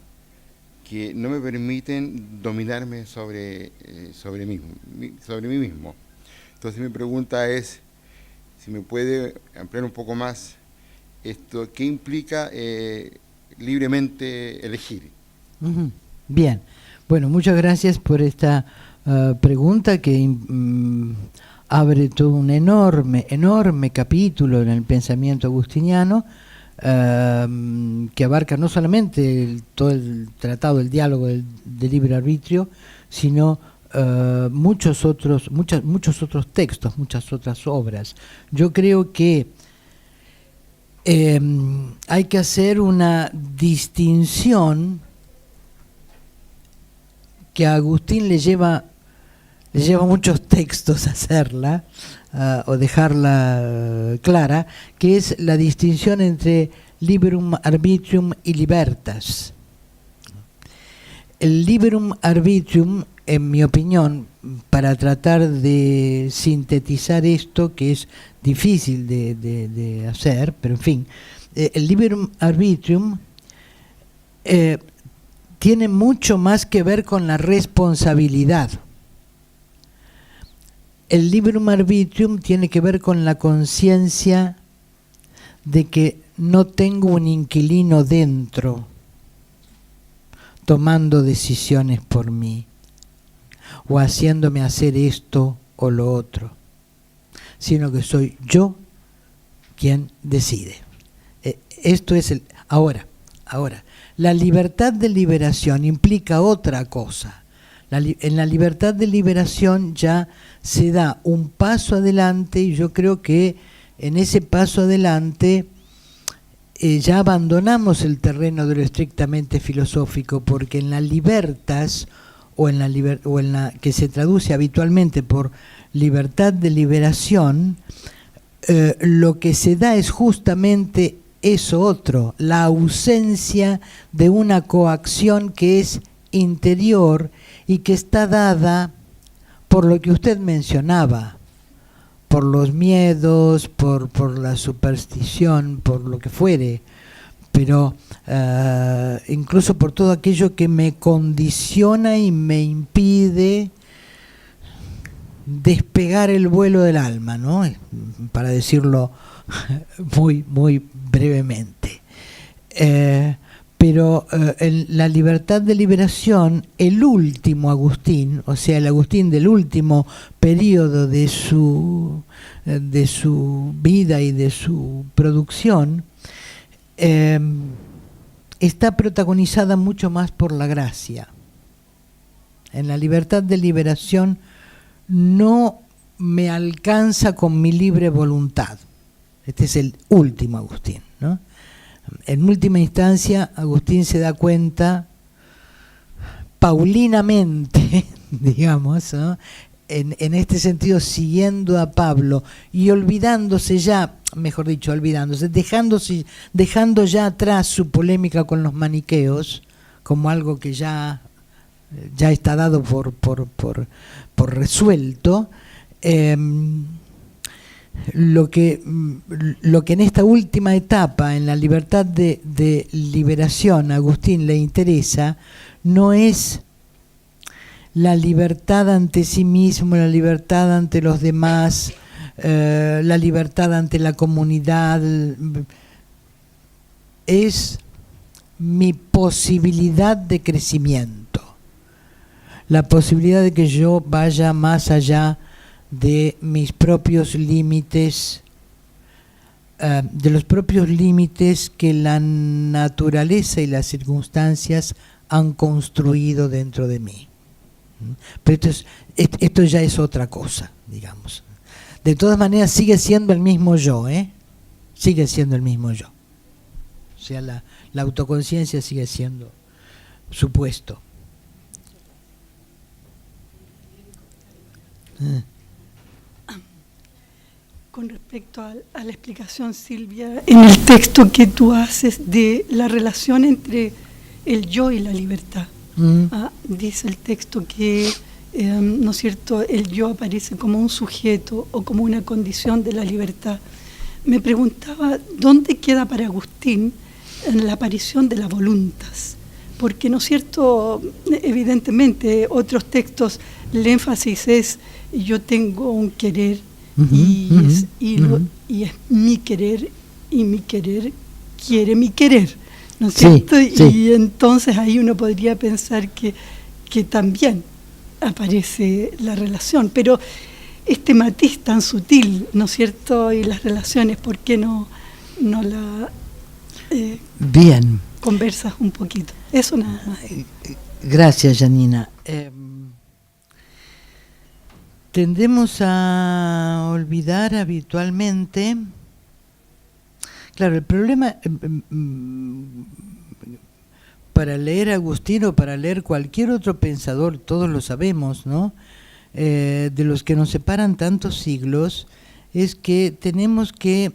que no me permiten dominarme sobre mí mismo. Entonces mi pregunta es, si me puede ampliar un poco más esto, ¿qué implica libremente elegir? Bien, bueno, muchas gracias por esta pregunta que abre todo un enorme capítulo en el pensamiento agustiniano, que abarca no solamente todo el tratado, el diálogo del libre arbitrio, sino muchos otros textos, muchas otras obras. Yo creo que hay que hacer una distinción que a Agustín le lleva muchos textos hacerla, o dejarla clara, que es la distinción entre liberum arbitrium y libertas. El liberum arbitrium, en mi opinión, para tratar de sintetizar esto, que es difícil de hacer, pero en fin, el liberum arbitrium tiene mucho más que ver con la responsabilidad. El liberum arbitrium tiene que ver con la conciencia de que no tengo un inquilino dentro tomando decisiones por mí o haciéndome hacer esto o lo otro, sino que soy yo quien decide. Esto es el ahora. La libertad de liberación implica otra cosa. En la libertad de liberación ya se da un paso adelante, y yo creo que en ese paso adelante ya abandonamos el terreno de lo estrictamente filosófico, porque en la libertas, o en la que se traduce habitualmente por libertad de liberación, lo que se da es justamente eso otro, la ausencia de una coacción que es interior y que está dada por lo que usted mencionaba, por los miedos, por la superstición, por lo que fuere, pero incluso por todo aquello que me condiciona y me impide despegar el vuelo del alma, ¿no? Para decirlo muy, muy brevemente. Pero en la libertad de liberación, el último Agustín, o sea, el Agustín del último periodo de su vida y de su producción, está protagonizada mucho más por la gracia. En la libertad de liberación no me alcanza con mi libre voluntad. Este es el último Agustín, ¿no? En última instancia, Agustín se da cuenta paulinamente, digamos, ¿no? En este sentido, siguiendo a Pablo y olvidándose ya, mejor dicho, dejando ya atrás su polémica con los maniqueos como algo que ya está dado por resuelto. Lo que en esta última etapa, en la libertad de liberación, a Agustín le interesa, no es la libertad ante sí mismo, la libertad ante los demás, la libertad ante la comunidad, es mi posibilidad de crecimiento, la posibilidad de que yo vaya más allá de mis propios límites, de los propios límites que la naturaleza y las circunstancias han construido dentro de mí. Pero esto ya es otra cosa, digamos. De todas maneras sigue siendo el mismo yo, sigue siendo el mismo yo. O sea, la autoconciencia sigue siendo supuesto. Con respecto a la explicación, Silvia, en el texto que tú haces de la relación entre el yo y la libertad, dice el texto que, ¿no es cierto?, el yo aparece como un sujeto o como una condición de la libertad. Me preguntaba, ¿dónde queda para Agustín en la aparición de la voluntas? Porque, ¿no es cierto?, evidentemente, otros textos, el énfasis es, yo tengo un querer, y es mi querer, y mi querer quiere mi querer, ¿no es cierto? Sí. Y entonces ahí uno podría pensar que también aparece la relación, pero este matiz tan sutil, ¿no es cierto? Y las relaciones, ¿por qué no la bien conversas un poquito? Eso nada más. Gracias, Janina. Tendemos a olvidar habitualmente, claro, el problema para leer a Agustín o para leer cualquier otro pensador, todos lo sabemos, ¿no? De los que nos separan tantos siglos, es que tenemos que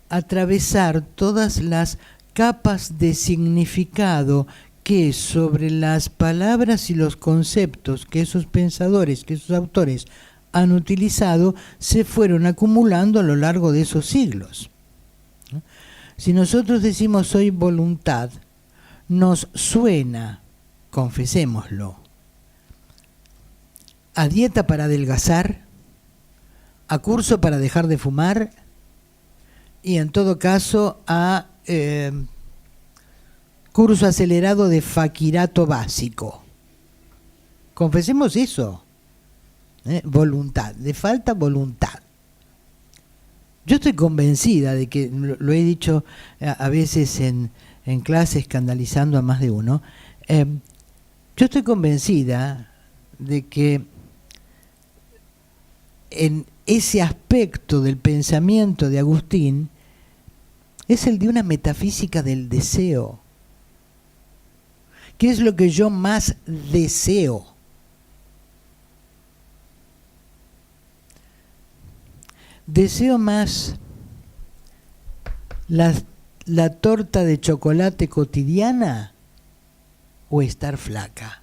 atravesar todas las capas de significado que sobre las palabras y los conceptos que esos pensadores, que esos autores han utilizado, se fueron acumulando a lo largo de esos siglos. Si nosotros decimos soy voluntad, nos suena, confesémoslo, a dieta para adelgazar, a curso para dejar de fumar y en todo caso a curso acelerado de faquirato básico. Confesemos eso. Voluntad, le falta voluntad. Yo estoy convencida de que, lo he dicho a veces en clase escandalizando a más de uno, yo estoy convencida de que en ese aspecto del pensamiento de Agustín es el de una metafísica del deseo. ¿Qué es lo que yo más deseo? ¿Deseo más la torta de chocolate cotidiana o estar flaca?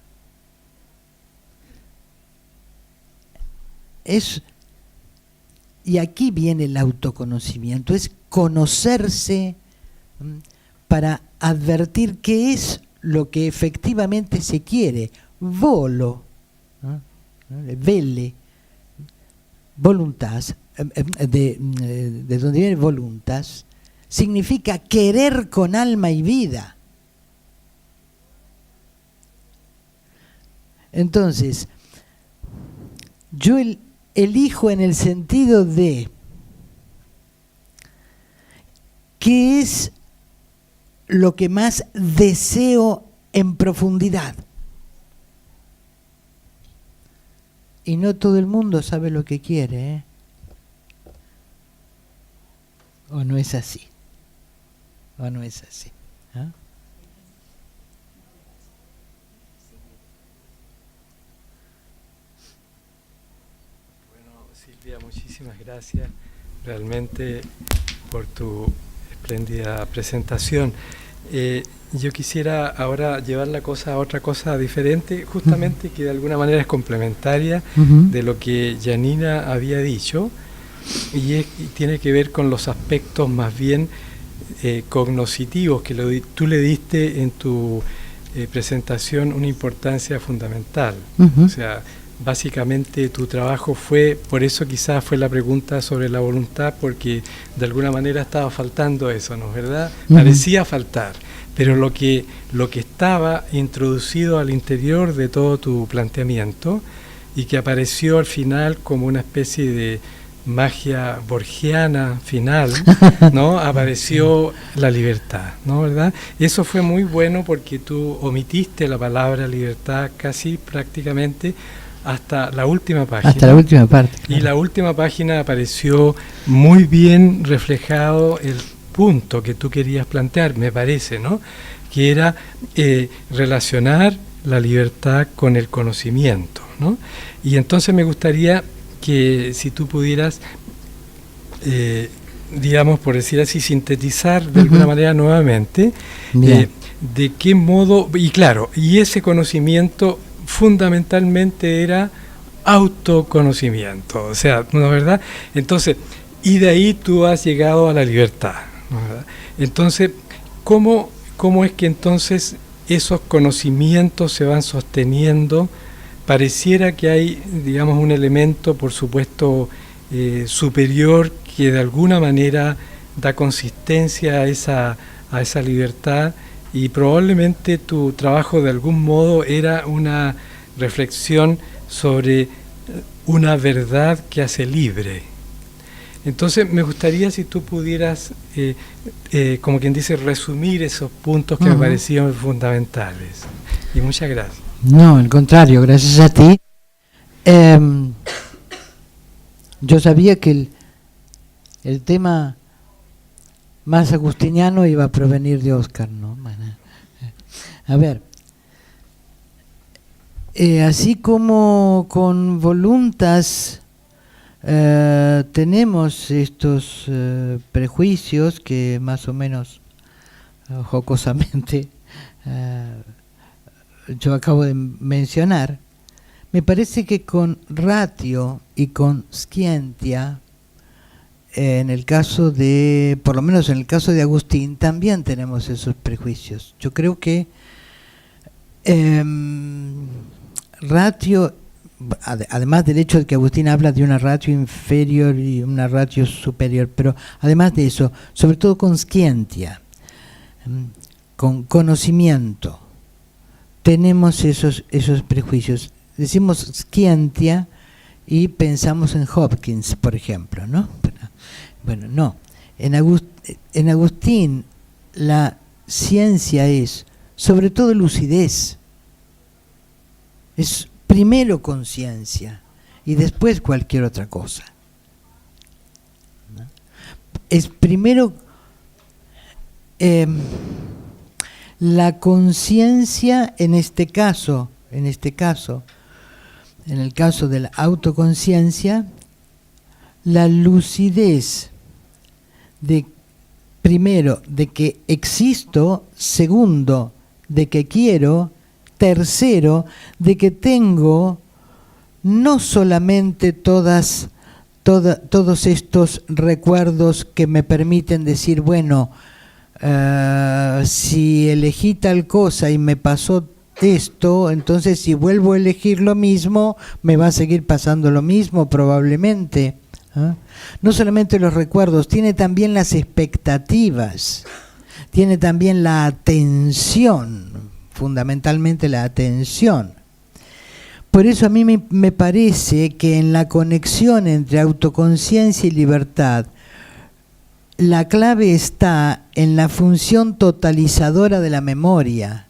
Y aquí viene el autoconocimiento, es conocerse para advertir qué es lo que efectivamente se quiere. Volo, vele, voluntas, de donde viene voluntas, significa querer con alma y vida. Entonces, yo elijo en el sentido de qué es lo que más deseo en profundidad. Y no todo el mundo sabe lo que quiere, ¿eh? ¿O no es así? ¿O no es así? ¿Ah? Silvia, muchísimas gracias realmente por tu espléndida presentación. Yo quisiera ahora llevar la cosa a otra cosa diferente, justamente que de alguna manera es complementaria de lo que Janina había dicho, y tiene que ver con los aspectos más bien cognoscitivos que tú le diste en tu presentación una importancia fundamental. O sea, básicamente tu trabajo fue, por eso quizás fue la pregunta sobre la voluntad, porque de alguna manera estaba faltando eso, ¿no es verdad? Parecía faltar, pero lo que estaba introducido al interior de todo tu planteamiento y que apareció al final como una especie de magia borgiana final, ¿no? Apareció la libertad, ¿no? ¿Verdad? Eso fue muy bueno porque tú omitiste la palabra libertad casi prácticamente hasta la última página. Hasta la última parte. Claro. Y la última página apareció muy bien reflejado el punto que tú querías plantear, me parece, ¿no? Que era relacionar la libertad con el conocimiento, ¿no? Y entonces me gustaría que si tú pudieras, digamos, por decir así, sintetizar de alguna manera nuevamente, de qué modo, y claro, y ese conocimiento fundamentalmente era autoconocimiento, o sea, ¿no es verdad? Entonces, y de ahí tú has llegado a la libertad, ¿no es verdad? Entonces, ¿cómo es que entonces esos conocimientos se van sosteniendo? Pareciera que hay, digamos, un elemento, por supuesto, superior que de alguna manera da consistencia a esa libertad, y probablemente tu trabajo de algún modo era una reflexión sobre una verdad que hace libre. Entonces me gustaría si tú pudieras, como quien dice, resumir esos puntos que me parecían fundamentales. Y muchas gracias. No, al contrario, gracias a ti. Yo sabía que el tema más agustiniano iba a provenir de Oscar, ¿no? A ver, así como con voluntas tenemos estos prejuicios que más o menos jocosamente yo acabo de mencionar. Me parece que con ratio y con scientia, en el caso de, por lo menos en el caso de Agustín, también tenemos esos prejuicios. Yo creo que ratio, además del hecho de que Agustín habla de una ratio inferior y una ratio superior, pero además de eso, sobre todo con scientia, con conocimiento, tenemos esos prejuicios. Decimos scientia y pensamos en Hopkins, por ejemplo, ¿no? Bueno, no. En Agustín la ciencia es sobre todo lucidez. Es primero conciencia y después cualquier otra cosa, ¿no? Es primero la conciencia en el caso de la autoconciencia, la lucidez de primero de que existo, segundo de que quiero, tercero de que tengo no solamente todos estos recuerdos que me permiten decir, bueno, si elegí tal cosa y me pasó esto, entonces si vuelvo a elegir lo mismo, me va a seguir pasando lo mismo probablemente. No solamente los recuerdos, tiene también las expectativas, tiene también la atención, fundamentalmente la atención. Por eso a mí me parece que en la conexión entre autoconciencia y libertad, la clave está en la función totalizadora de la memoria,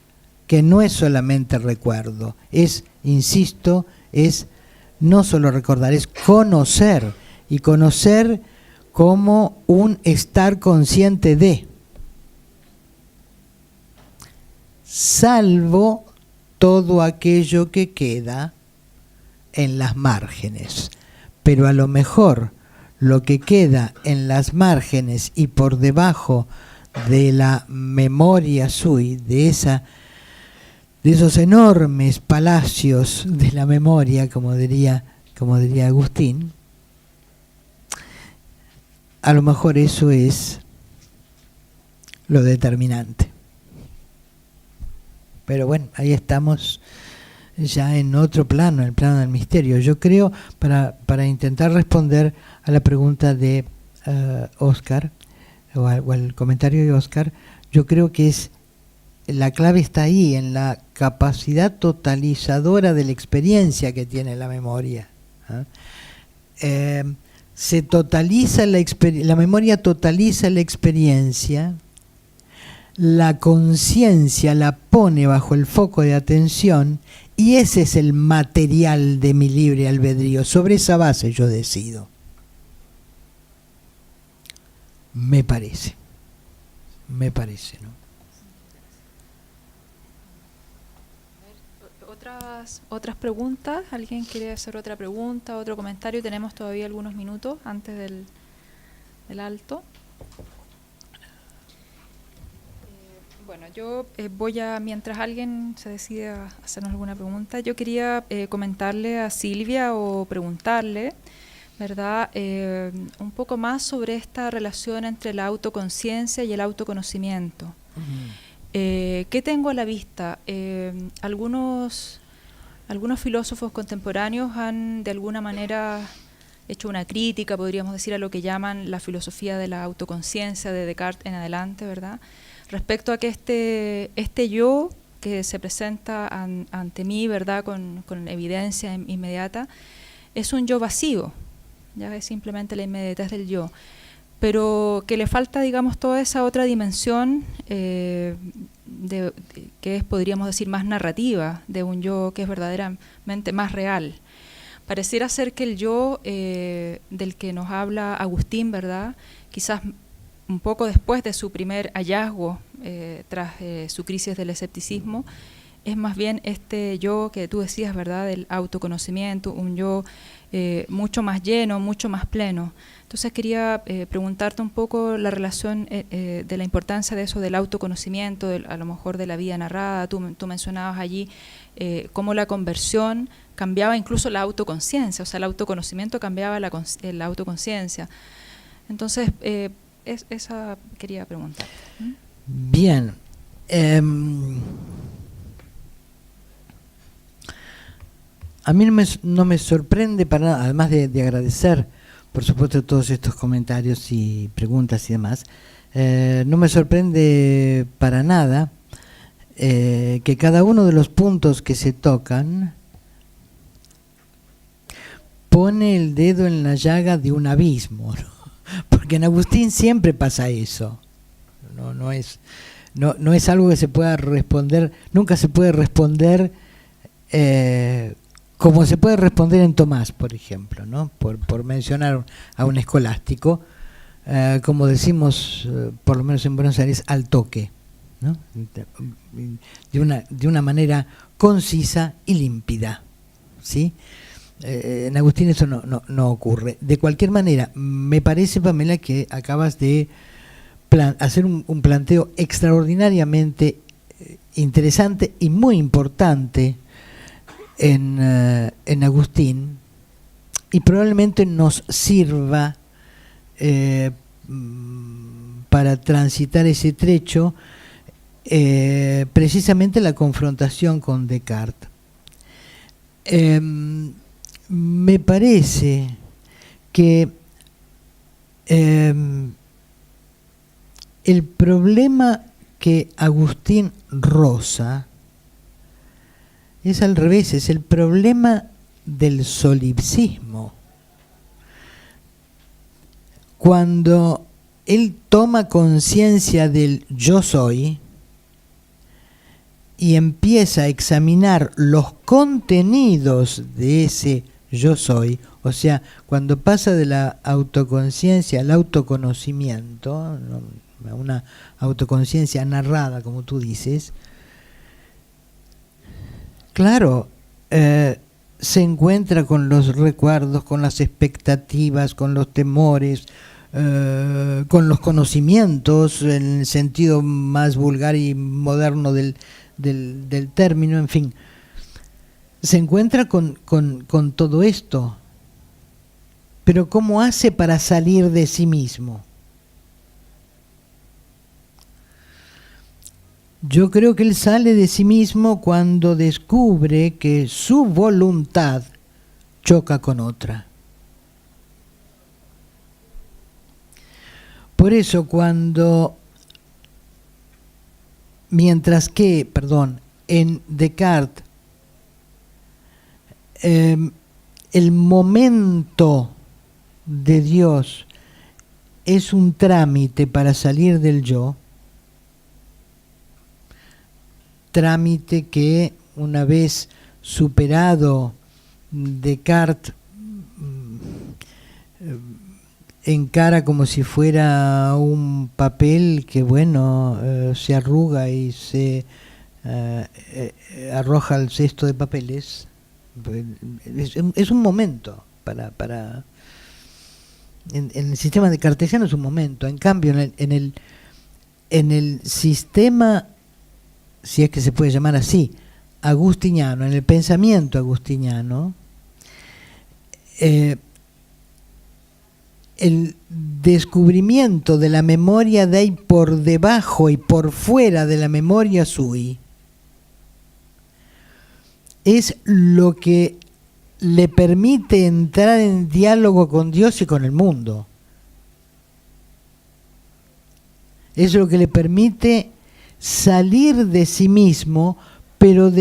que no es solamente recuerdo, es, insisto, es no solo recordar, es conocer, y conocer como un estar consciente de, salvo todo aquello que queda en las márgenes. Pero a lo mejor lo que queda en las márgenes y por debajo de la memoria sui, de esos enormes palacios de la memoria, como diría Agustín, a lo mejor eso es lo determinante. Pero bueno, ahí estamos ya en otro plano, el plano del misterio. Yo creo, para intentar responder a la pregunta de Oscar, o al comentario de Oscar, yo creo que la clave está ahí, en la capacidad totalizadora de la experiencia que tiene la memoria. Se totaliza la memoria totaliza la experiencia, la conciencia la pone bajo el foco de atención y ese es el material de mi libre albedrío. Sobre esa base yo decido. Me parece, ¿no? Otras preguntas. ¿Alguien quiere hacer otra pregunta, otro comentario? Tenemos todavía algunos minutos antes del alto. Bueno, yo voy a, mientras alguien se decide a hacernos alguna pregunta, yo quería comentarle a Silvia o preguntarle, ¿verdad?, un poco más sobre esta relación entre la autoconciencia y el autoconocimiento. ¿Qué tengo a la vista? Algunos filósofos contemporáneos han de alguna manera hecho una crítica, podríamos decir, a lo que llaman la filosofía de la autoconciencia de Descartes en adelante, ¿verdad?, respecto a que este yo que se presenta ante mí, ¿verdad?, con evidencia inmediata, es un yo vacío, ya es simplemente la inmediatez del yo, pero que le falta, digamos, toda esa otra dimensión que es, podríamos decir, más narrativa, de un yo que es verdaderamente más real. Pareciera ser que el yo del que nos habla Agustín, ¿verdad?, quizás un poco después de su primer hallazgo tras su crisis del escepticismo, es más bien este yo que tú decías, ¿verdad?, del autoconocimiento, un yo mucho más lleno, mucho más pleno. Entonces quería preguntarte un poco la relación de la importancia de eso del autoconocimiento, a lo mejor de la vida narrada. Tú mencionabas allí cómo la conversión cambiaba incluso la autoconciencia, o sea, el autoconocimiento cambiaba la autoconciencia. Entonces, esa quería preguntar. Bien. A mí no me sorprende para nada, además de agradecer, por supuesto, todos estos comentarios y preguntas y demás, no me sorprende para nada que cada uno de los puntos que se tocan pone el dedo en la llaga de un abismo, ¿no? Porque en Agustín siempre pasa eso. No es algo que se pueda responder, nunca se puede responder como se puede responder en Tomás, por ejemplo, ¿no? Por mencionar a un escolástico, como decimos, por lo menos en Buenos Aires, al toque, ¿no? De una manera concisa y límpida, ¿sí? En Agustín eso no ocurre. De cualquier manera, me parece, Pamela, que acabas de hacer un planteo extraordinariamente interesante y muy importante en Agustín, y probablemente nos sirva para transitar ese trecho, precisamente la confrontación con Descartes. Me parece que el problema que Agustín roza es al revés, es el problema del solipsismo. Cuando él toma conciencia del yo soy y empieza a examinar los contenidos de ese yo soy, o sea, cuando pasa de la autoconciencia al autoconocimiento, a una autoconciencia narrada, como tú dices, claro, se encuentra con los recuerdos, con las expectativas, con los temores, con los conocimitos, en el sentido más vulgar y moderno del término, en fin. Se encuentra con todo esto, pero ¿cómo hace para salir de sí mismo? Yo creo que él sale de sí mismo cuando descubre que su voluntad choca con otra. Por eso en Descartes, el momento de Dios es un trámite para salir del yo, trámite que una vez superado Descartes encara como si fuera un papel que se arruga y se arroja al cesto de papeles. Es un momento en el sistema de cartesiano es un momento. En cambio en el sistema, si es que se puede llamar así, agustiniano, en el pensamiento agustiniano, el descubrimiento de la memoria Dei por debajo y por fuera de la memoria sui es lo que le permite entrar en diálogo con Dios y con el mundo. Es lo que le permite salir de sí mismo, pero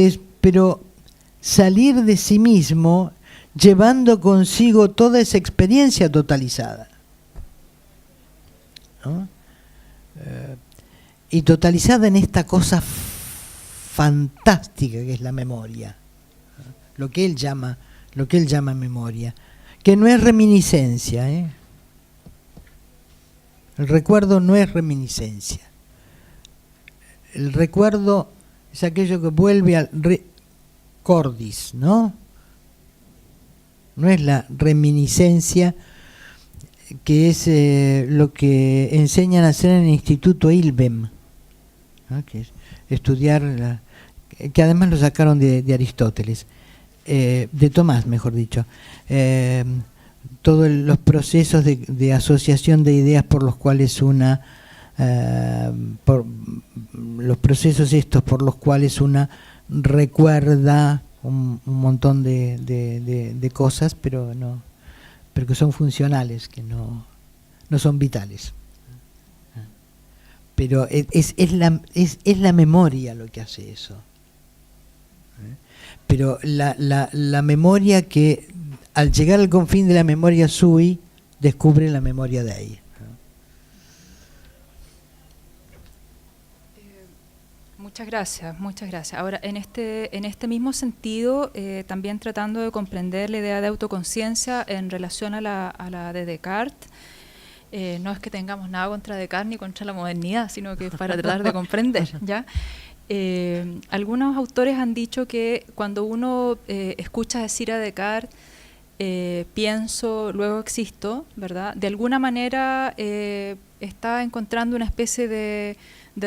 salir de sí mismo llevando consigo toda esa experiencia totalizada, ¿no? Y totalizada en esta cosa fantástica que es la memoria, ¿no? Lo que él llama memoria, que no es reminiscencia, ¿eh? El recuerdo no es reminiscencia. El recuerdo es aquello que vuelve al recordis, ¿no? No es la reminiscencia, que es lo que enseñan a hacer en el Instituto Ilbem, ¿no? Que es estudiar, que además lo sacaron de Aristóteles, de Tomás, mejor dicho, todos los procesos de asociación de ideas por los cuales por los procesos estos por los cuales una recuerda un montón de cosas, pero que son funcionales, que no son vitales. Pero es la memoria lo que hace eso. Pero la memoria que, al llegar al confín de la memoria sui, descubre la memoria de ahí. Muchas gracias, muchas gracias. Ahora, en este mismo sentido, también tratando de comprender la idea de autoconciencia en relación a la de Descartes, no es que tengamos nada contra Descartes ni contra la modernidad, sino que es para tratar de comprender, ¿ya? Algunos autores han dicho que cuando uno escucha decir a Descartes, pienso, luego existo, ¿verdad? De alguna manera está encontrando una especie de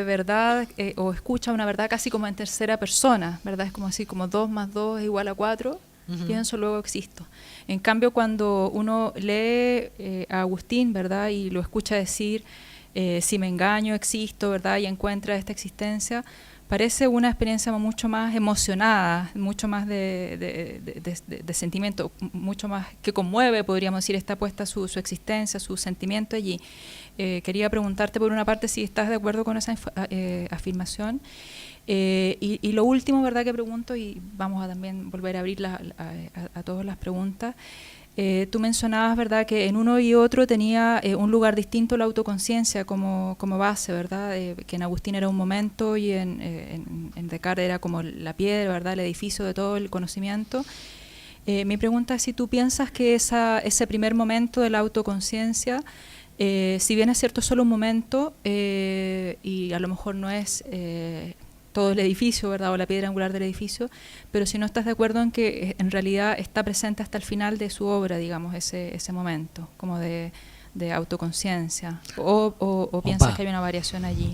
verdad, o escucha una verdad casi como en tercera persona, ¿verdad? Es como así, como 2 más 2 es igual a 4, pienso, luego existo. En cambio, cuando uno lee a Agustín, ¿verdad? Y lo escucha decir, si me engaño, existo, ¿verdad? Y encuentra esta existencia, parece una experiencia mucho más emocionada, mucho más de sentimiento, mucho más que conmueve, podríamos decir, está puesta su existencia, su sentimiento allí. Quería preguntarte por una parte si estás de acuerdo con esa afirmación. Y lo último, ¿verdad?, que pregunto, y vamos a también volver a abrir a todas las preguntas. Tú mencionabas, ¿verdad?, que en uno y otro tenía un lugar distinto la autoconciencia como base, ¿verdad?, que en Agustín era un momento y en Descartes era como la piedra, ¿verdad?, el edificio de todo el conocimiento. Mi pregunta es si tú piensas que ese primer momento de la autoconciencia, si bien es cierto solo un momento, y a lo mejor no es todo el edificio, ¿verdad?, o la piedra angular del edificio, pero si no estás de acuerdo en que en realidad está presente hasta el final de su obra, digamos, ese momento, como de autoconciencia, o piensas que hay una variación allí.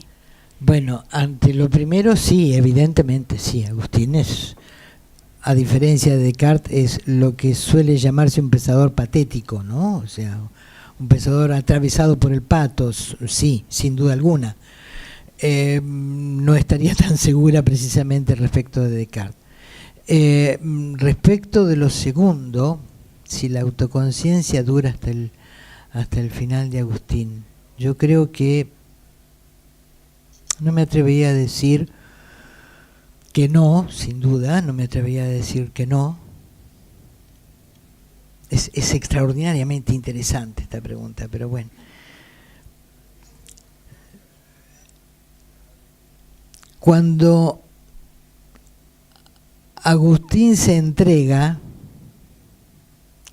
Bueno, ante lo primero, sí, evidentemente sí. Agustín es, a diferencia de Descartes, es lo que suele llamarse un pensador patético, ¿no? O sea, un pensador atravesado por el patos, sí, sin duda alguna. No estaría tan segura precisamente respecto de Descartes. Respecto de lo segundo, si la autoconciencia dura hasta el final de Agustín, yo creo que no me atrevería a decir que no, sin duda, no me atrevería a decir que no. Es extraordinariamente interesante esta pregunta, pero bueno. Cuando Agustín se entrega,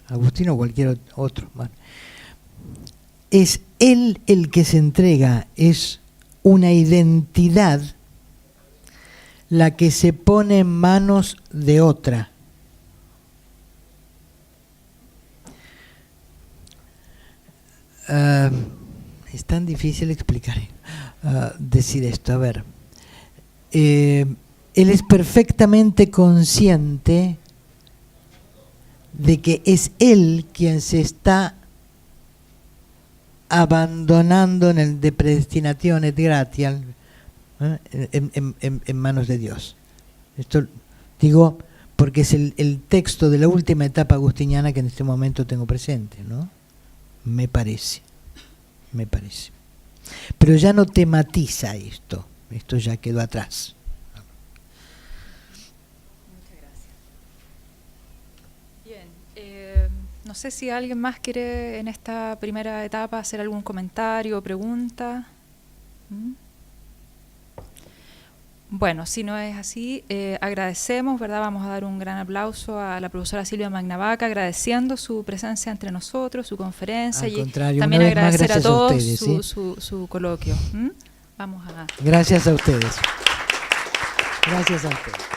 Agustín o cualquier otro, bueno, es él el que se entrega, es una identidad la que se pone en manos de otra. Es tan difícil explicar, decir esto. A ver, él es perfectamente consciente de que es él quien se está abandonando en el de predestination et gratiam, en manos de Dios. Esto digo porque es el texto de la última etapa agustiniana que en este momento tengo presente, ¿no? Me parece. Pero ya no tematiza esto ya quedó atrás. Muchas gracias. Bien, no sé si alguien más quiere en esta primera etapa hacer algún comentario o pregunta. Bueno, si no es así, agradecemos, ¿verdad? Vamos a dar un gran aplauso a la profesora Silvia Magnavaca, agradeciendo su presencia entre nosotros, su conferencia, y también agradecer a todos su coloquio. Vamos a... Gracias a ustedes. Gracias a usted.